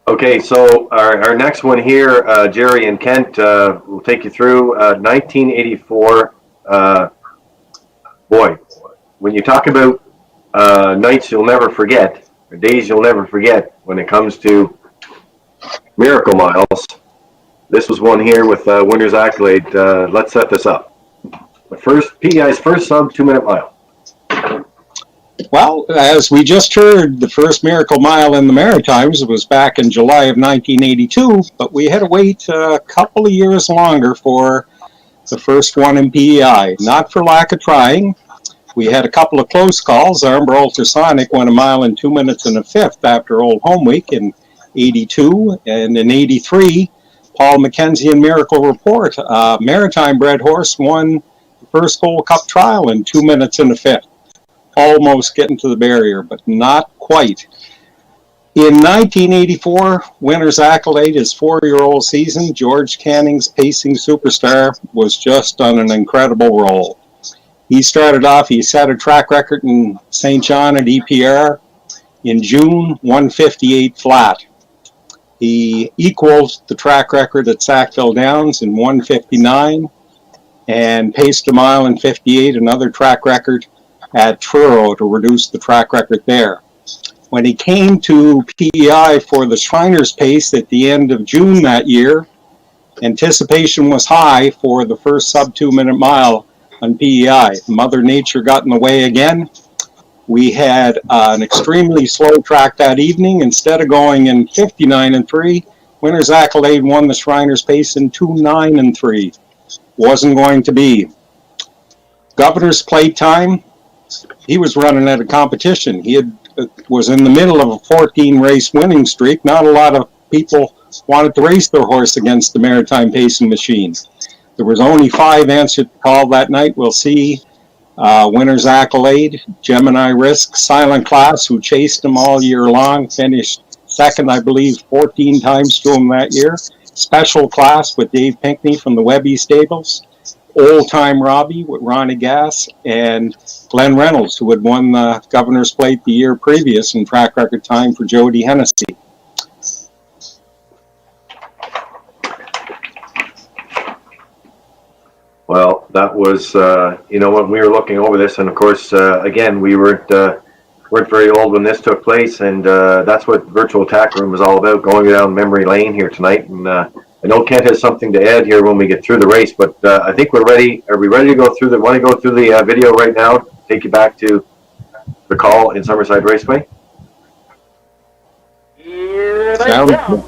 S1: Okay, so our next one here, Jerry and Kent will take you through 1984. Boy, when you talk about nights you'll never forget, or days you'll never forget when it comes to Miracle Miles, This was one here with winner's accolade. Let's set this up. The first PEI's first sub 2-minute mile.
S3: Well, as we just heard, the first Miracle Mile in the Maritimes was back in July of 1982, but we had to wait a couple of years longer for the first one in PEI. Not for lack of trying. We had a couple of close calls. Armbor Ultrasonic went a mile in 2 minutes and a fifth after Old Home Week in 82, and in 83, Paul McKenzie and Miracle Report, Maritime bred horse, won the first Gold Cup trial in 2 minutes and a fifth. Almost getting to the barrier, but not quite. In 1984, winner's accolade, his 4-year-old season, George Canning's pacing superstar, was just on an incredible roll. He started off, he set a track record in St. John at EPR in June, 158 flat. He equaled the track record at Sackville Downs in 159 and paced a mile in 58, another track record at Truro to reduce the track record there. When he came to PEI for the Shriners pace at the end of June that year, anticipation was high for the first sub 2 minute mile on PEI. Mother Nature got in the way again. We had an extremely slow track that evening. Instead of going in 59 and 3, winner's accolade won the Shriners pace in 2:9 and 3. Wasn't going to be. Governor's Plate time, he was running out of competition. He was in the middle of a 14 race winning streak. Not a lot of people wanted to race their horse against the Maritime pacing machine. There was only 5 answered the call that night. We'll see. Winner's accolade, Gemini Risk, Silent Class, who chased him all year long, finished second, I believe, 14 times to him that year. Special Class with Dave Pinkney from the Webby Stables. Old Time Robbie with Ronnie Gass, and Glenn Reynolds, who had won the Governor's Plate the year previous in track record time for Jody Hennessey.
S1: Well, that was, when we were looking over this, and of course, again, we weren't very old when this took place, and that's what Virtual Tack Room is all about, going down memory lane here tonight. And I know Kent has something to add here when we get through the race, but I think we're ready. Are we ready to go through want to go through the video right now? Take you back to the call in Summerside Raceway?
S5: Here they go.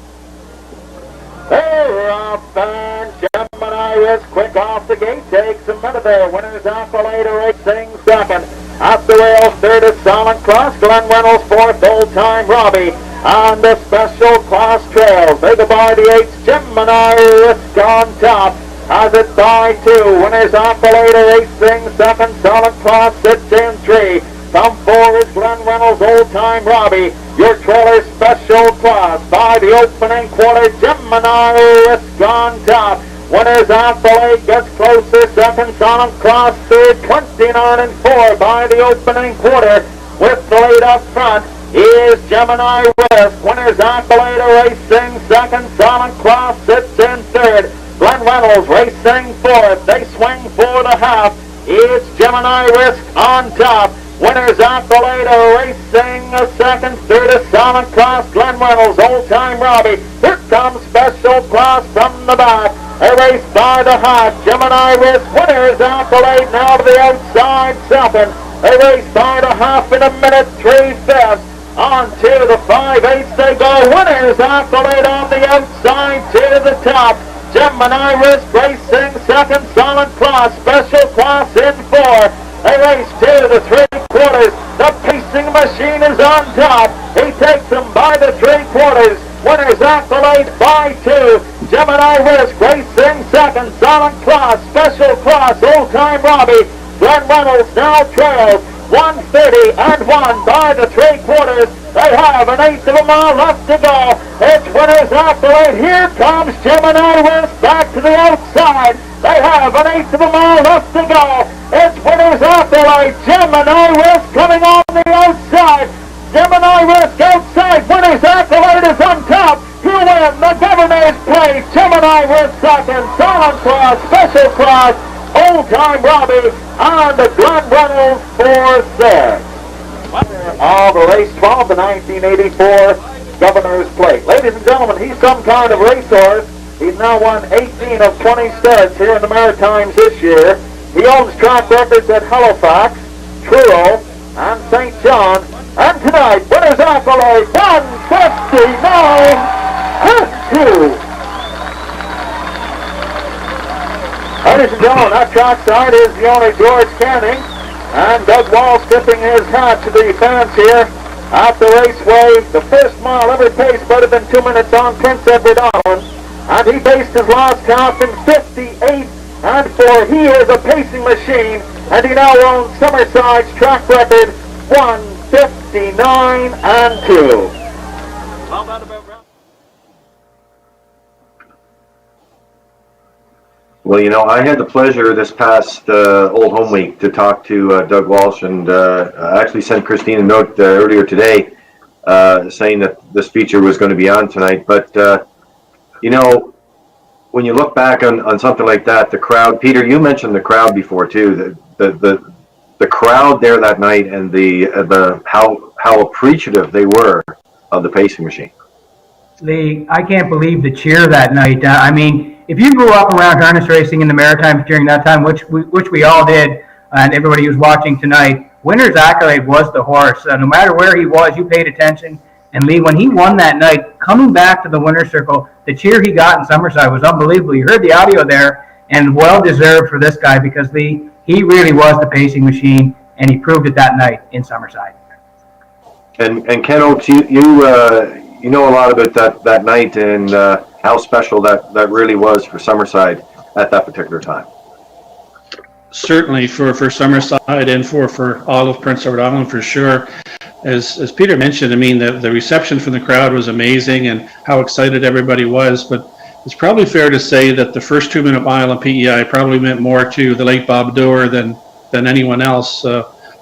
S5: They're off, and Gemini is quick off the gate. Takes a minute there. Winner's accolade racing second. Up the rails, third is Silent Class. Glenn Reynolds fourth. Old Time Robbie on the Special Class trails. They go by the 8th. Gemini Risk on top. Has it by 2. Winner's accolade racing second. Silent Class sits in 3. Come 4 is Glenn Reynolds, Old Time Robbie. Your trailer Special Class by the opening quarter. Gemini Risk on top. Winner's accolade gets closer. Second, Silent Class third. 29 and 4 by the opening quarter. With the lead up front is Gemini Risk. Winner's accolade racing second. Silent Class sits in third. Glenn Reynolds racing fourth. They swing for the half. It's Gemini Risk on top. Winner's accolade racing second. Third is Silent Class. Glenn Reynolds, Old Time Robbie. Here comes Special Class from the back. A race by the half. Gemini Risk. Winner's accolade now to the outside second. A race by the half in a minute 3/5. On to the 5/8 they go. Winner's accolade on the outside to the top. Gemini Risk racing second. Silent Class. Special Class in 4. A race to the 3/4. The pacing machine is on top. He takes them by the 3/4. Winner's accolade by 2. Gemini Risk racing second. Silent Class. Special Class. Old Time Robbie. Glenn Reynolds now trails. 1:30 and 1 by the 3/4. They have an 1/8 of a mile left to go. It's winner's accolade. Here comes Gemini Risk back to the outside. They have an 1/8 of a mile left to go. It's winner's accolade. Gemini Risk coming on the outside. Gemini Risk outside. Winner's accolade is on top. You win the Governor's Plate. Gemini Risk second. Silent Class. Special Class. Old Time Robbie on the Glenn Reynolds for third. Of the race 12, the 1984 Governor's Plate. Ladies and gentlemen, he's some kind of racehorse.
S9: He's now won 18 of 20 starts here in the Maritimes this year. He owns track records at Halifax, Truro, and St. John. And tonight, winner's accolade, 159 and 2. Ladies and gentlemen, that track side is the owner George Canning, and Doug Walsh tipping his hat to the fans here at the raceway. The first mile ever paced would have been 2 minutes on Prince Edward Island, and he paced his last half in 58 and 4. He is a pacing machine, and he now owns Summerside's track record, 159 and 2. How about
S1: Well, you know, I had the pleasure this past Old Home Week to talk to Doug Walsh, and I actually sent Christine a note earlier today saying that this feature was going to be on tonight. But, you know, when you look back on something like that, the crowd, Peter, you mentioned the crowd before too, the crowd there that night, and the how appreciative they were of the pacing machine.
S2: Lee, I can't believe the cheer that night. I mean, if you grew up around harness racing in the Maritimes during that time, which we all did, and everybody who's watching tonight, winner's accolade was the horse. No matter where he was, you paid attention. And Lee, when he won that night, coming back to the winner's circle, the cheer he got in Summerside was unbelievable. You heard the audio there, and well-deserved for this guy, because Lee, he really was the pacing machine, and he proved it that night in Summerside.
S1: And Ken Oates, you know a lot about that night, and how special that really was for Summerside at that particular time.
S4: Certainly for Summerside and for all of Prince Edward Island, for sure. As Peter mentioned, I mean, the reception from the crowd was amazing, and how excited everybody was. But it's probably fair to say that the first 2 minute mile in PEI probably meant more to the late Bob Dewar than anyone else.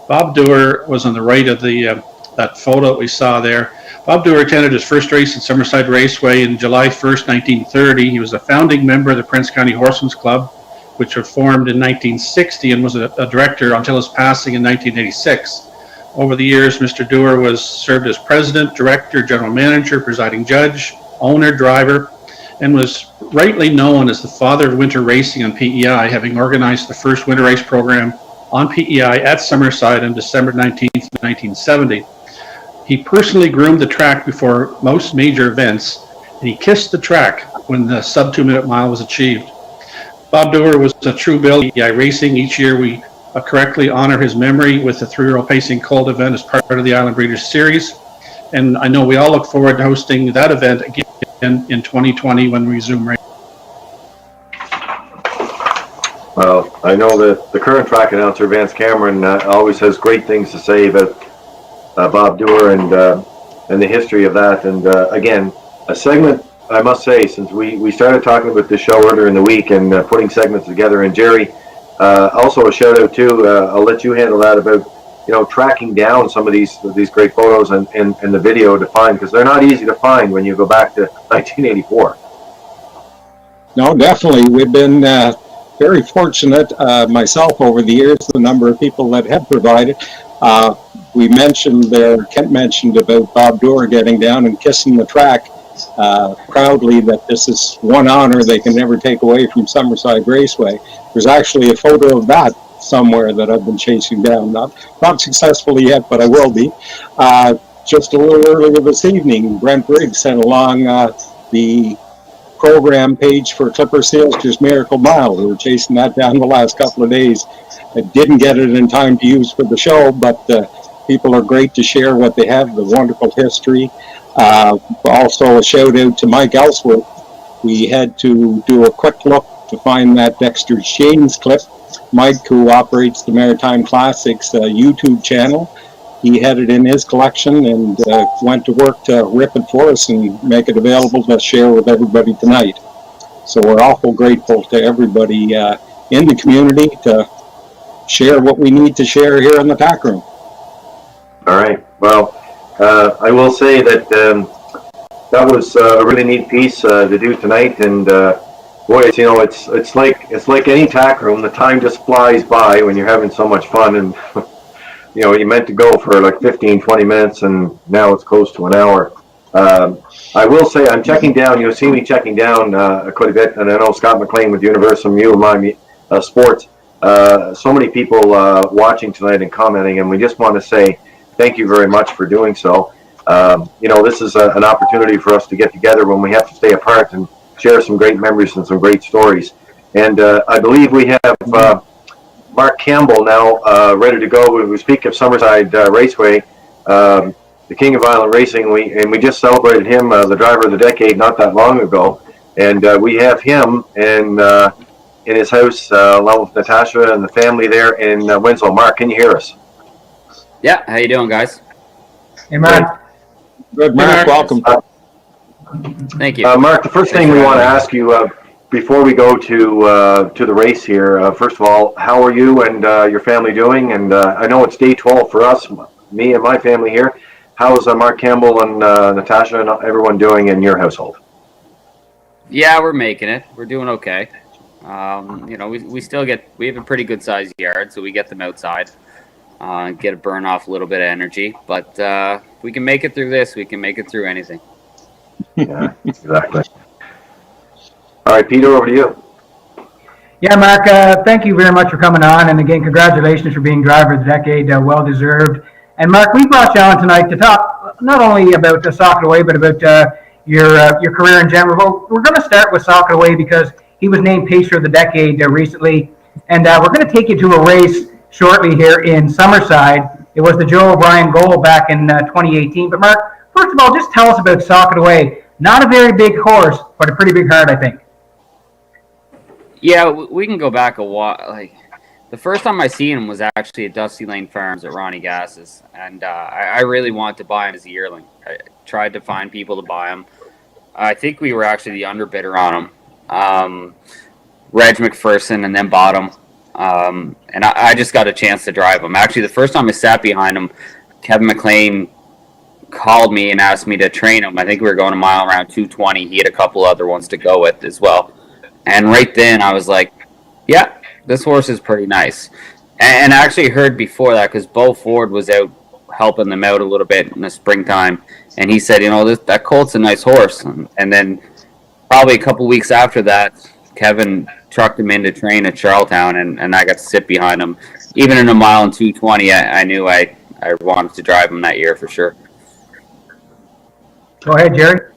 S4: Bob Dewar was on the right of that photo that we saw there. Bob Dewar attended his first race at Summerside Raceway in July 1st, 1930. He was a founding member of the Prince County Horsemen's Club, which was formed in 1960, and was a director until his passing in 1986. Over the years, Mr. Dewar served as president, director, general manager, presiding judge, owner, driver, and was rightly known as the father of winter racing on PEI, having organized the first winter race program on PEI at Summerside on December 19th, 1970. He personally groomed the track before most major events, and he kissed the track when the sub 2 minute mile was achieved. Bob Dewar was a true bill in PEI racing. Each year we correctly honor his memory with the 3-year-old pacing colt event as part of the Island Breeders Series. And I know we all look forward to hosting that event again in 2020 when we resume racing.
S1: Well, I know that the current track announcer, Vance Cameron, always has great things to say about Bob Dewar and the history of that. And again, a segment, I must say, since we started talking about this show earlier in the week and putting segments together, and Jerry, also a shout out too, I'll let you handle that, about, you know, tracking down some of these great photos and the video to find, because they're not easy to find when you go back to 1984.
S3: No, definitely. We've been very fortunate, myself, over the years, the number of people that have provided. We mentioned there, Kent mentioned about Bob Dewar getting down and kissing the track proudly, that this is one honor they can never take away from Summerside Raceway. There's actually a photo of that somewhere that I've been chasing down, not successfully yet, but I will be. Just a little earlier this evening, Brent Briggs sent along the program page for Clipper Sealster's Miracle Mile. We were chasing that down the last couple of days. I didn't get it in time to use for the show, but people are great to share what they have, the wonderful history. Also a shout out to Mike Ellsworth. We had to do a quick look to find that Dexter James clip. Mike, who operates the Maritime Classics YouTube channel, he had it in his collection and went to work to rip it for us and make it available to share with everybody tonight. So we're awful grateful to everybody in the community to share what we need to share here in the tack room.
S1: All right. Well, I will say that that was a really neat piece to do tonight, and boy, it's like any tack room. The time just flies by when you're having so much fun, and you know, you meant to go for like 15-20 minutes, and now it's close to an hour. I will say I'm checking down. You'll see me checking down quite a bit, and I know Scott McLean with Universal Mu and my Sports. So many people watching tonight and commenting, and we just want to say thank you very much for doing so. This is an opportunity for us to get together when we have to stay apart and share some great memories and some great stories. And I believe we have Mark Campbell now ready to go. We speak of Summerside Raceway, the king of island racing. We just celebrated him, the driver of the decade, not that long ago. And we have him in his house along with Natasha and the family there in Winslow. Mark, can you hear us?
S10: Yeah, how you doing, guys?
S2: Hey, Mark.
S3: Good, Mark. Welcome.
S10: Thank you.
S1: Mark, the first thing we want to ask you before we go to the race here, first of all, how are you and your family doing? And I know it's day 12 for us, me and my family here. How's Mark Campbell and Natasha and everyone doing in your household?
S10: Yeah, we're making it. We're doing okay. We still we have a pretty good sized yard, so we get them outside, get a burn off a little bit of energy. But if we can make it through this, we can make it through anything.
S1: Yeah, exactly. All right, Peter, over to you.
S2: Yeah, Mark, thank you very much for coming on. And again, congratulations for being driver of the decade, well deserved. And Mark, we brought you on tonight to talk not only about the Socket Away, but about your career in general. Well, we're going to start with Socket Away because he was named Pacer of the Decade recently. And we're going to take you to a race shortly here in Summerside. It was the Joe O'Brien Goal back in 2018. But Mark, first of all, just tell us about Socket Away. Not a very big horse, but a pretty big heart, I think.
S10: Yeah, we can go back a while. Like, the first time I seen him was actually at Dusty Lane Farms at Ronnie Gass's, and I really wanted to buy him as a yearling. I tried to find people to buy him. I think we were actually the underbidder on him. Reg McPherson, and then bought him. And I just got a chance to drive him. Actually, the first time I sat behind him, Kevin McLean called me and asked me to train him. I think we were going a mile around 220. He had a couple other ones to go with as well. And right then I was like, yeah, this horse is pretty nice. And I actually heard before that because Bo Ford was out helping them out a little bit in the springtime. And he said, that colt's a nice horse. And then probably a couple weeks after that, Kevin trucked him in to train at Charlottetown, and I got to sit behind him. Even in a mile and 220, I knew I wanted to drive him that year for sure.
S2: Go ahead, Jerry.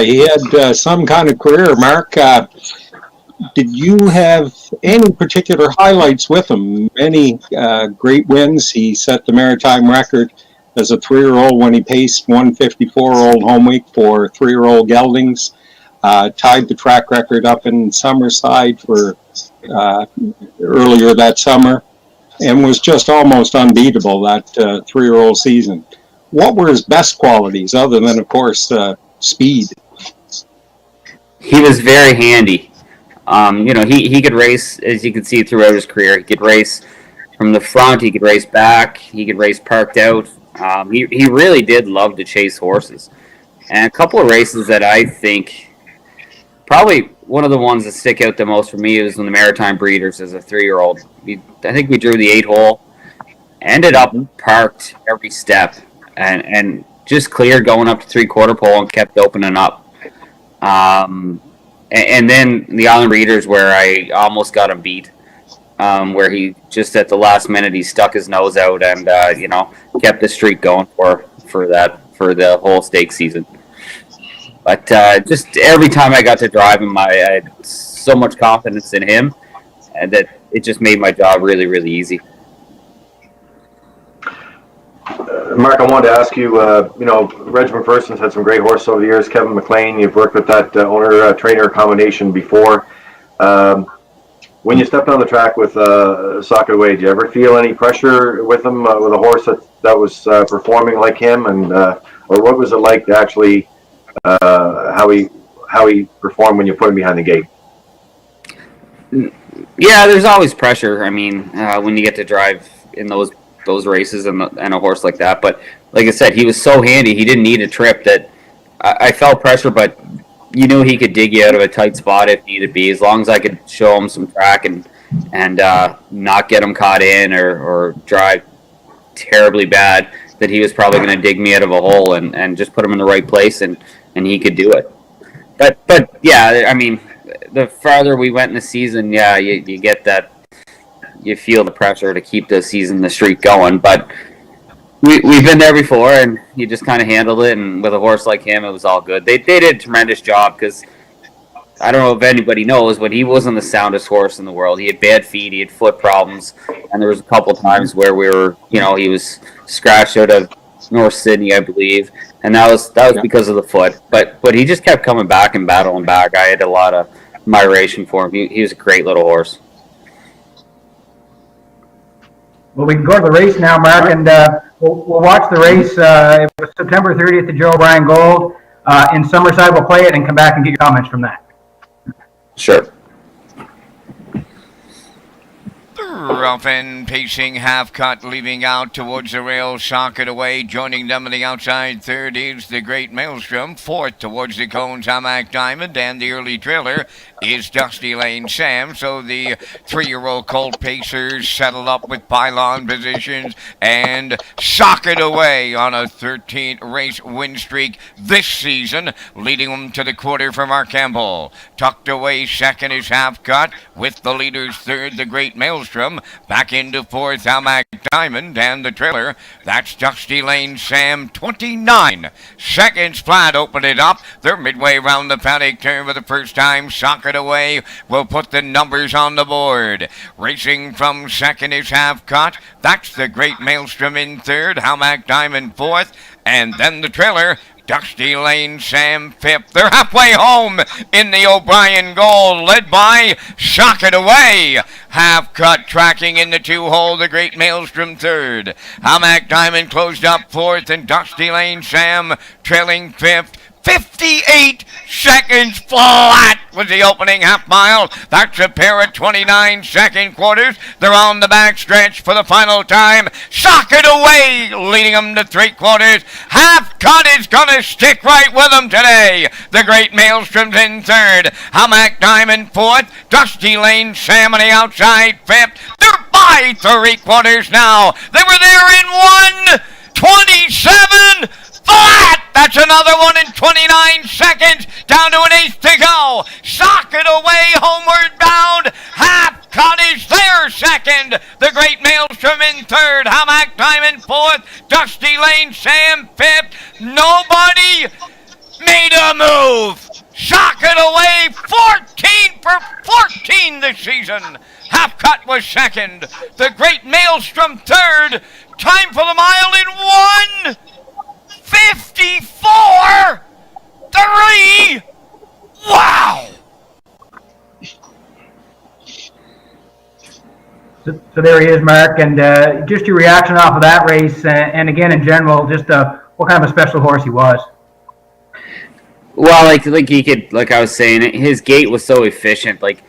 S3: He had some kind of career, Mark. Did you have any particular highlights with him? Any great wins? He set the maritime record as a 3-year-old when he paced 154-year-old home week for 3-year-old geldings. Tied the track record up in Summerside for earlier that summer, and was just almost unbeatable that 3-year-old season. What were his best qualities, other than, of course, speed?
S10: He was very handy. He could race, as you can see throughout his career. He could race from the front. He could race back. He could race parked out. He really did love to chase horses. And a couple of races that I think, probably one of the ones that stick out the most for me was when the Maritime Breeders as a 3-year-old. I think we drew the 8-hole, ended up parked every step, and just cleared going up to 3/4 pole and kept opening up. And then the Island Breeders where I almost got him beat, where he just at the last minute he stuck his nose out and kept the streak going for the whole stake season. But just every time I got to drive him, I had so much confidence in him, and that it just made my job really, really easy.
S1: Mark, I wanted to ask you, Reg McPherson's had some great horses over the years. Kevin McLean, you've worked with that owner-trainer combination before. When you stepped on the track with Socket Away, did you ever feel any pressure with him, with a horse that was performing like him, and or what was it like to actually how he performed when you put him behind the gate?
S10: Yeah, there's always pressure. I mean, when you get to drive in those races and a horse like that. But like I said, he was so handy. He didn't need a trip that I felt pressure, but you knew he could dig you out of a tight spot if needed be, as long as I could show him some track and not get him caught in or drive terribly bad. that he was probably going to dig me out of a hole and just put him in the right place, and he could do it. But yeah, I mean, the farther we went in the season, yeah, you get that, you feel the pressure to keep the streak going. But we've been there before, and you just kind of handled it. And with a horse like him, it was all good. They did a tremendous job, because I don't know if anybody knows, but he wasn't the soundest horse in the world. He had bad feet, he had foot problems, and there was a couple times where we were, he was scratched out of North Sydney, I believe, and that was because of the foot. But he just kept coming back and battling back. I had a lot of admiration for him. He was a great little horse.
S2: Well, we can go to the race now, Mark, and we'll watch the race. It was September 30th at Joe O'Brien Gold in Summerside. We'll play it and come back and get your comments from that.
S10: Sure.
S7: Rough and pacing, half cut, leaving out towards the rail, socket away. Joining them on the outside third is the Great Maelstrom. Fourth towards the cones, Hamac Diamond, and the early trailer is Dusty Lane Sam. So the 3-year-old Colt Pacers settle up with pylon positions and socket away on a 13th race win streak this season, leading them to the quarter for Mark Campbell. Tucked away second is half cut, with the leaders third, the Great Maelstrom. Back into fourth, Hamac Diamond, and the trailer, that's Dusty Lane Sam, 29 seconds flat. Open it up. They're midway around the paddock turn for the first time. Socket away will put the numbers on the board. Racing from second is half cut. That's the Great Maelstrom in third, Hamac Diamond fourth, and then the trailer, Dusty Lane Sam fifth. They're halfway home in the O'Brien Gold, led by Socket Away. Half cut tracking in the 2-hole, the Great Maelstrom third. Hamac Diamond closed up fourth, and Dusty Lane Sam trailing fifth. 58 seconds flat was the opening half mile. That's a pair of 29-second quarters. They're on the back stretch for the final time. Socket Away leading them to 3/4. Half cut is going to stick right with them today. The Great Maelstrom's in third. Hamac Diamond fourth. Dusty Lane Sam on the outside fifth. They're by 3/4 now. They were there in 1:27 flat. That's another one in 29 seconds. Down to an eighth to go. Socket Away homeward bound. Half cut is there second. The Great Maelstrom in third. Hamac Diamond fourth. Dusty Lane Sam fifth. Nobody made a move. Socket Away 14 for 14 this season. Half cut was second. The Great Maelstrom third. Time for the mile in 1:54.3. Wow!
S2: So there he is, Mark, and just your reaction off of that race, and again in general, just what kind of a special horse he was.
S10: Well, like he could, like I was saying, his gait was so efficient. Like,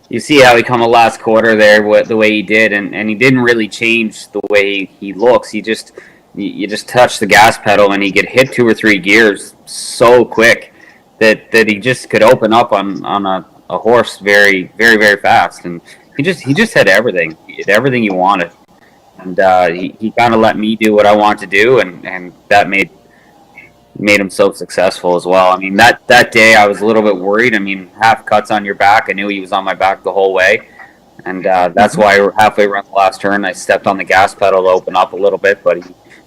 S10: you see how he come a last quarter there, the way he did, and he didn't really change the way he looks. You just touch the gas pedal and he could hit 2 or 3 gears so quick that he just could open up on a horse very, very, very fast. And he just had everything. He had everything you wanted. And he kind of let me do what I want to do, and that made him so successful as well. I mean, that day I was a little bit worried. I mean, half cuts on your back. I knew he was on my back the whole way. And that's why halfway around the last turn I stepped on the gas pedal to open up a little bit, but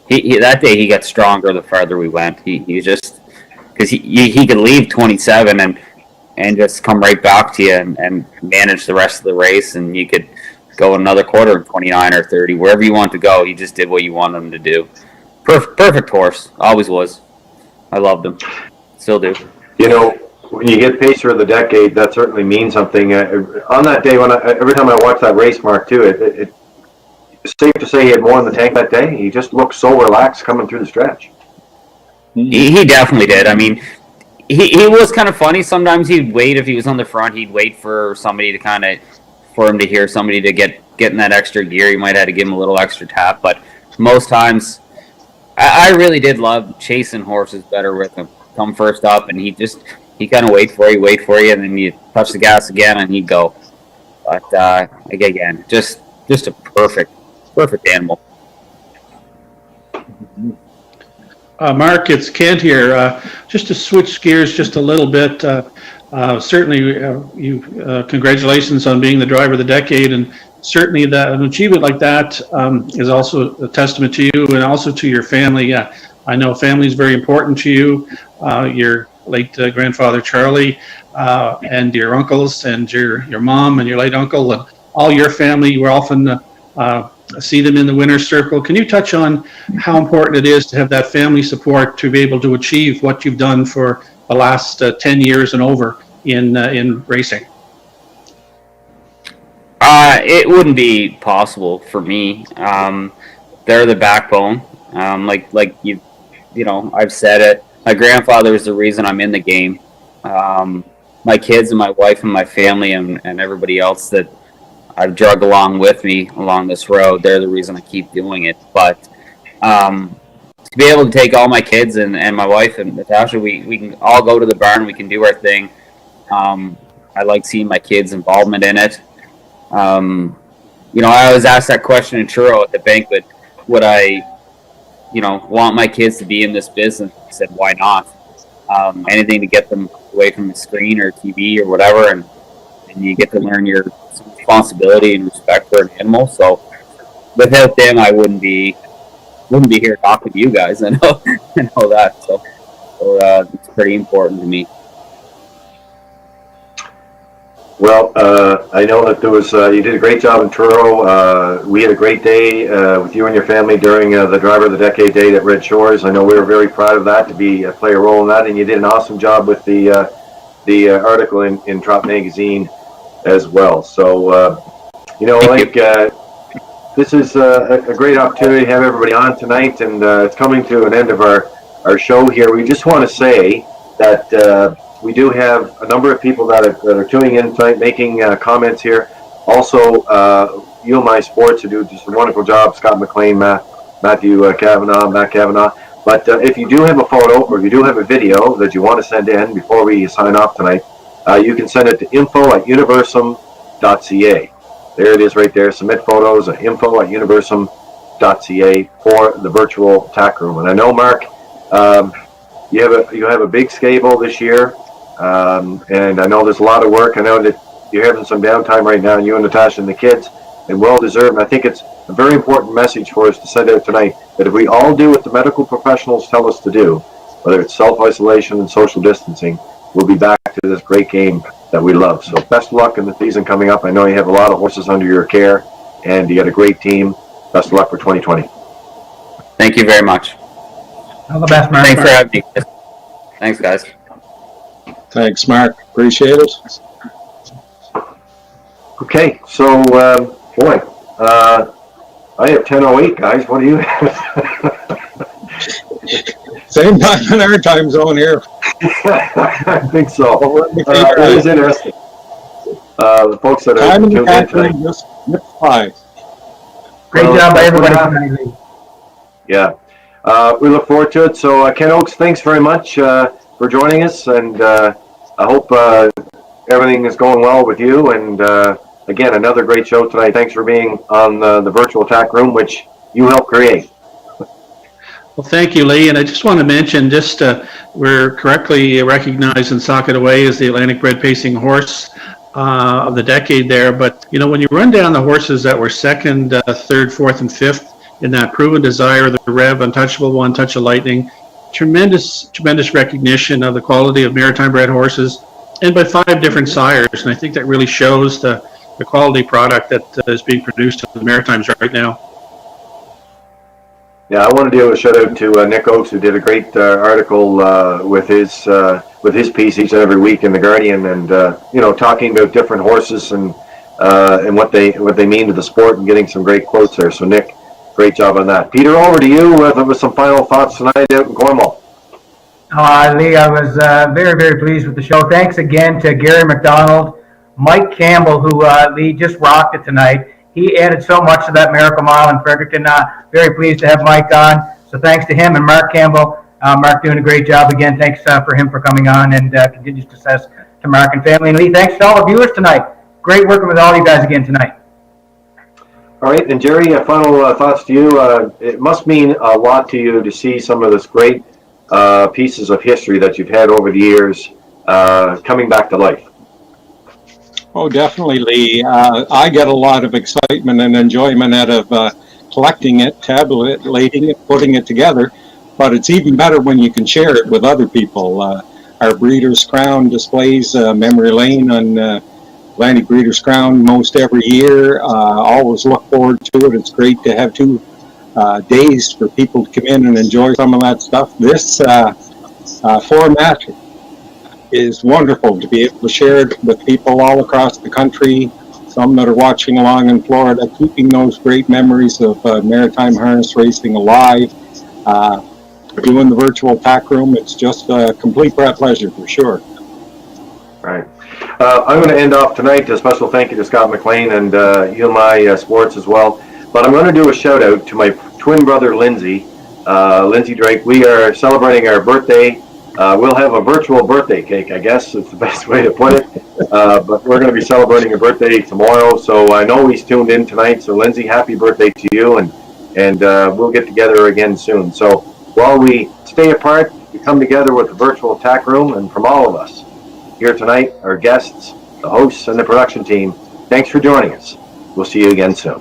S10: he that day he got stronger the farther we went. He just, because he could leave 27 and just come right back to you and manage the rest of the race, and you could go another quarter in 29 or 30, wherever you want to go. He just did what you wanted him to do. Perfect horse, always was. I loved him, still do.
S1: When you get Pacer of the Decade, that certainly means something. On that day, every time I watch that race, Mark, too, it's safe to say he had more in the tank that day. He just looked so relaxed coming through the stretch.
S10: He definitely did. I mean, he was kind of funny. Sometimes he'd wait, if he was on the front, he'd wait for somebody to for him to hear somebody to get in that extra gear. You might have to give him a little extra tap, but most times, I really did love chasing horses better with him. Come first up, and he kind of wait for you, and then you touch the gas again, and he'd go. But again, just a perfect animal.
S4: Mark, it's Kent here. Just to switch gears just a little bit, certainly congratulations on being the driver of the decade, and certainly that an achievement like that is also a testament to you and also to your family. I know family is very important to you. Your late grandfather Charlie and your uncles and your mom and your late uncle and all your family. You often see them in the winner's circle. Can you touch on how important it is to have that family support to be able to achieve what you've done for the last 10 years and over in racing?
S10: It wouldn't be possible for me. They're the backbone. Like you know, I've said it. My grandfather is the reason I'm in the game. My kids and my wife and my family and everybody else that I've dragged along with me along this road, they're the reason I keep doing it. But to be able to take all my kids and my wife and Natasha, we can all go to the barn, we can do our thing. I like seeing my kids' involvement in it. You know, I always ask that question in Truro at the banquet, would I, you know, want my kids to be in this business? I said, why not? Anything to get them away from the screen or TV or whatever, and you get to learn your responsibility and respect for an animal. So without them, I wouldn't be here talking to you guys. I know that. So it's pretty important to me.
S1: Well, I know that there was, you did a great job in Truro. We had a great day with you and your family during the Driver of the Decade date at Red Shores. I know we were very proud of that, to play a role in that, and you did an awesome job with the article in Trop Magazine as well. So, you know, this is a great opportunity to have everybody on tonight, and it's coming to an end of our show here. We just want to say that we do have a number of people that are tuning in tonight, making comments here. Also, UMI Sports, who do just a wonderful job. Scott McLean, Matt Kavanaugh. But if you do have a photo or if you do have a video that you want to send in before we sign off tonight, you can send it to info@universum.ca. There it is right there. Submit photos at info@universum.ca for the virtual tack room. And I know, Mark, you have a big stable this year. And I know there's a lot of work. I know that you're having some downtime right now, and you and Natasha and the kids, and well deserved. And I think it's a very important message for us to send out tonight, that if we all do what the medical professionals tell us to do, whether it's self-isolation and social distancing, we'll be back to this great game that we love. So best of luck in the season coming up. I know you have a lot of horses under your care, and you got a great team. Best of luck for 2020.
S10: Thank you very much.
S2: All the best, Mark.
S10: Thanks for having me. Thanks, guys.
S3: Thanks, Mark. Appreciate it.
S1: Okay, so, boy, I have 10:08, guys. What do you have?
S3: Same time in our time zone here.
S1: I think so. It is interesting. The folks that are
S3: Time in the
S1: tuned in
S3: factory
S1: tonight.
S3: just flies.
S2: Great job by everybody tonight, Lee.
S1: Yeah. We look forward to it. So, Ken Oakes, thanks very much for joining us, and I hope everything is going well with you. And again, another great show tonight. Thanks for being on the virtual tack room, which you helped create.
S4: Well, thank you, Lee. And I just want to mention, we're correctly recognized in Socket Away as the Atlantic Bred Pacing Horse of the decade there. But, you know, when you run down the horses that were second, third, fourth, and fifth in that Proven Desire, the Rev, Untouchable One, Touch of Lightning, tremendous recognition of the quality of maritime bred horses, and by 5 different sires. And I think that really shows the quality product that is being produced in the Maritimes right now.
S1: Yeah, I want to do a shout out to Nick Oakes, who did a great article with his piece each and every week in the Guardian, and you know, talking about different horses and what they mean to the sport, and getting some great quotes there. So Nick, great job on that. Peter, over to you with some final thoughts tonight out in Cornwall.
S2: Lee, I was very, very pleased with the show. Thanks again to Gary McDonald, Mike Campbell, who Lee just rocked it tonight. He added so much to that Miracle Mile in Fredericton. Very pleased to have Mike on. So thanks to him and Mark Campbell. Mark doing a great job again. Thanks for him for coming on, and continued success to Mark and family. And Lee, thanks to all the viewers tonight. Great working with all you guys again tonight.
S1: All All right, and Jerry, final thoughts to you. It must mean a lot to you to see some of this great pieces of history that you've had over the years coming back to life.
S3: Oh, definitely, Lee. I get a lot of excitement and enjoyment out of collecting it, tabulating it, putting it together. But it's even better when you can share it with other people. Our Breeders' Crown displays memory lane on Atlantic Breeders' Crown most every year. Always look forward to it. It's great to have 2 days for people to come in and enjoy some of that stuff. This format is wonderful to be able to share it with people all across the country, some that are watching along in Florida, keeping those great memories of maritime harness racing alive. Doing the virtual tack room, it's just a complete pleasure for sure.
S1: All right. I'm going to end off tonight. A special thank you to Scott McLean and UMI Sports as well. But I'm going to do a shout out to my twin brother, Lindsay Drake. We are celebrating our birthday. We'll have a virtual birthday cake, I guess is the best way to put it. But we're going to be celebrating your birthday tomorrow. So I know he's tuned in tonight. So Lindsay, happy birthday to you. And we'll get together again soon. So while we stay apart, we come together with the virtual tack room. And from all of us here tonight, our guests, the hosts, and the production team, thanks for joining us. We'll see you again soon.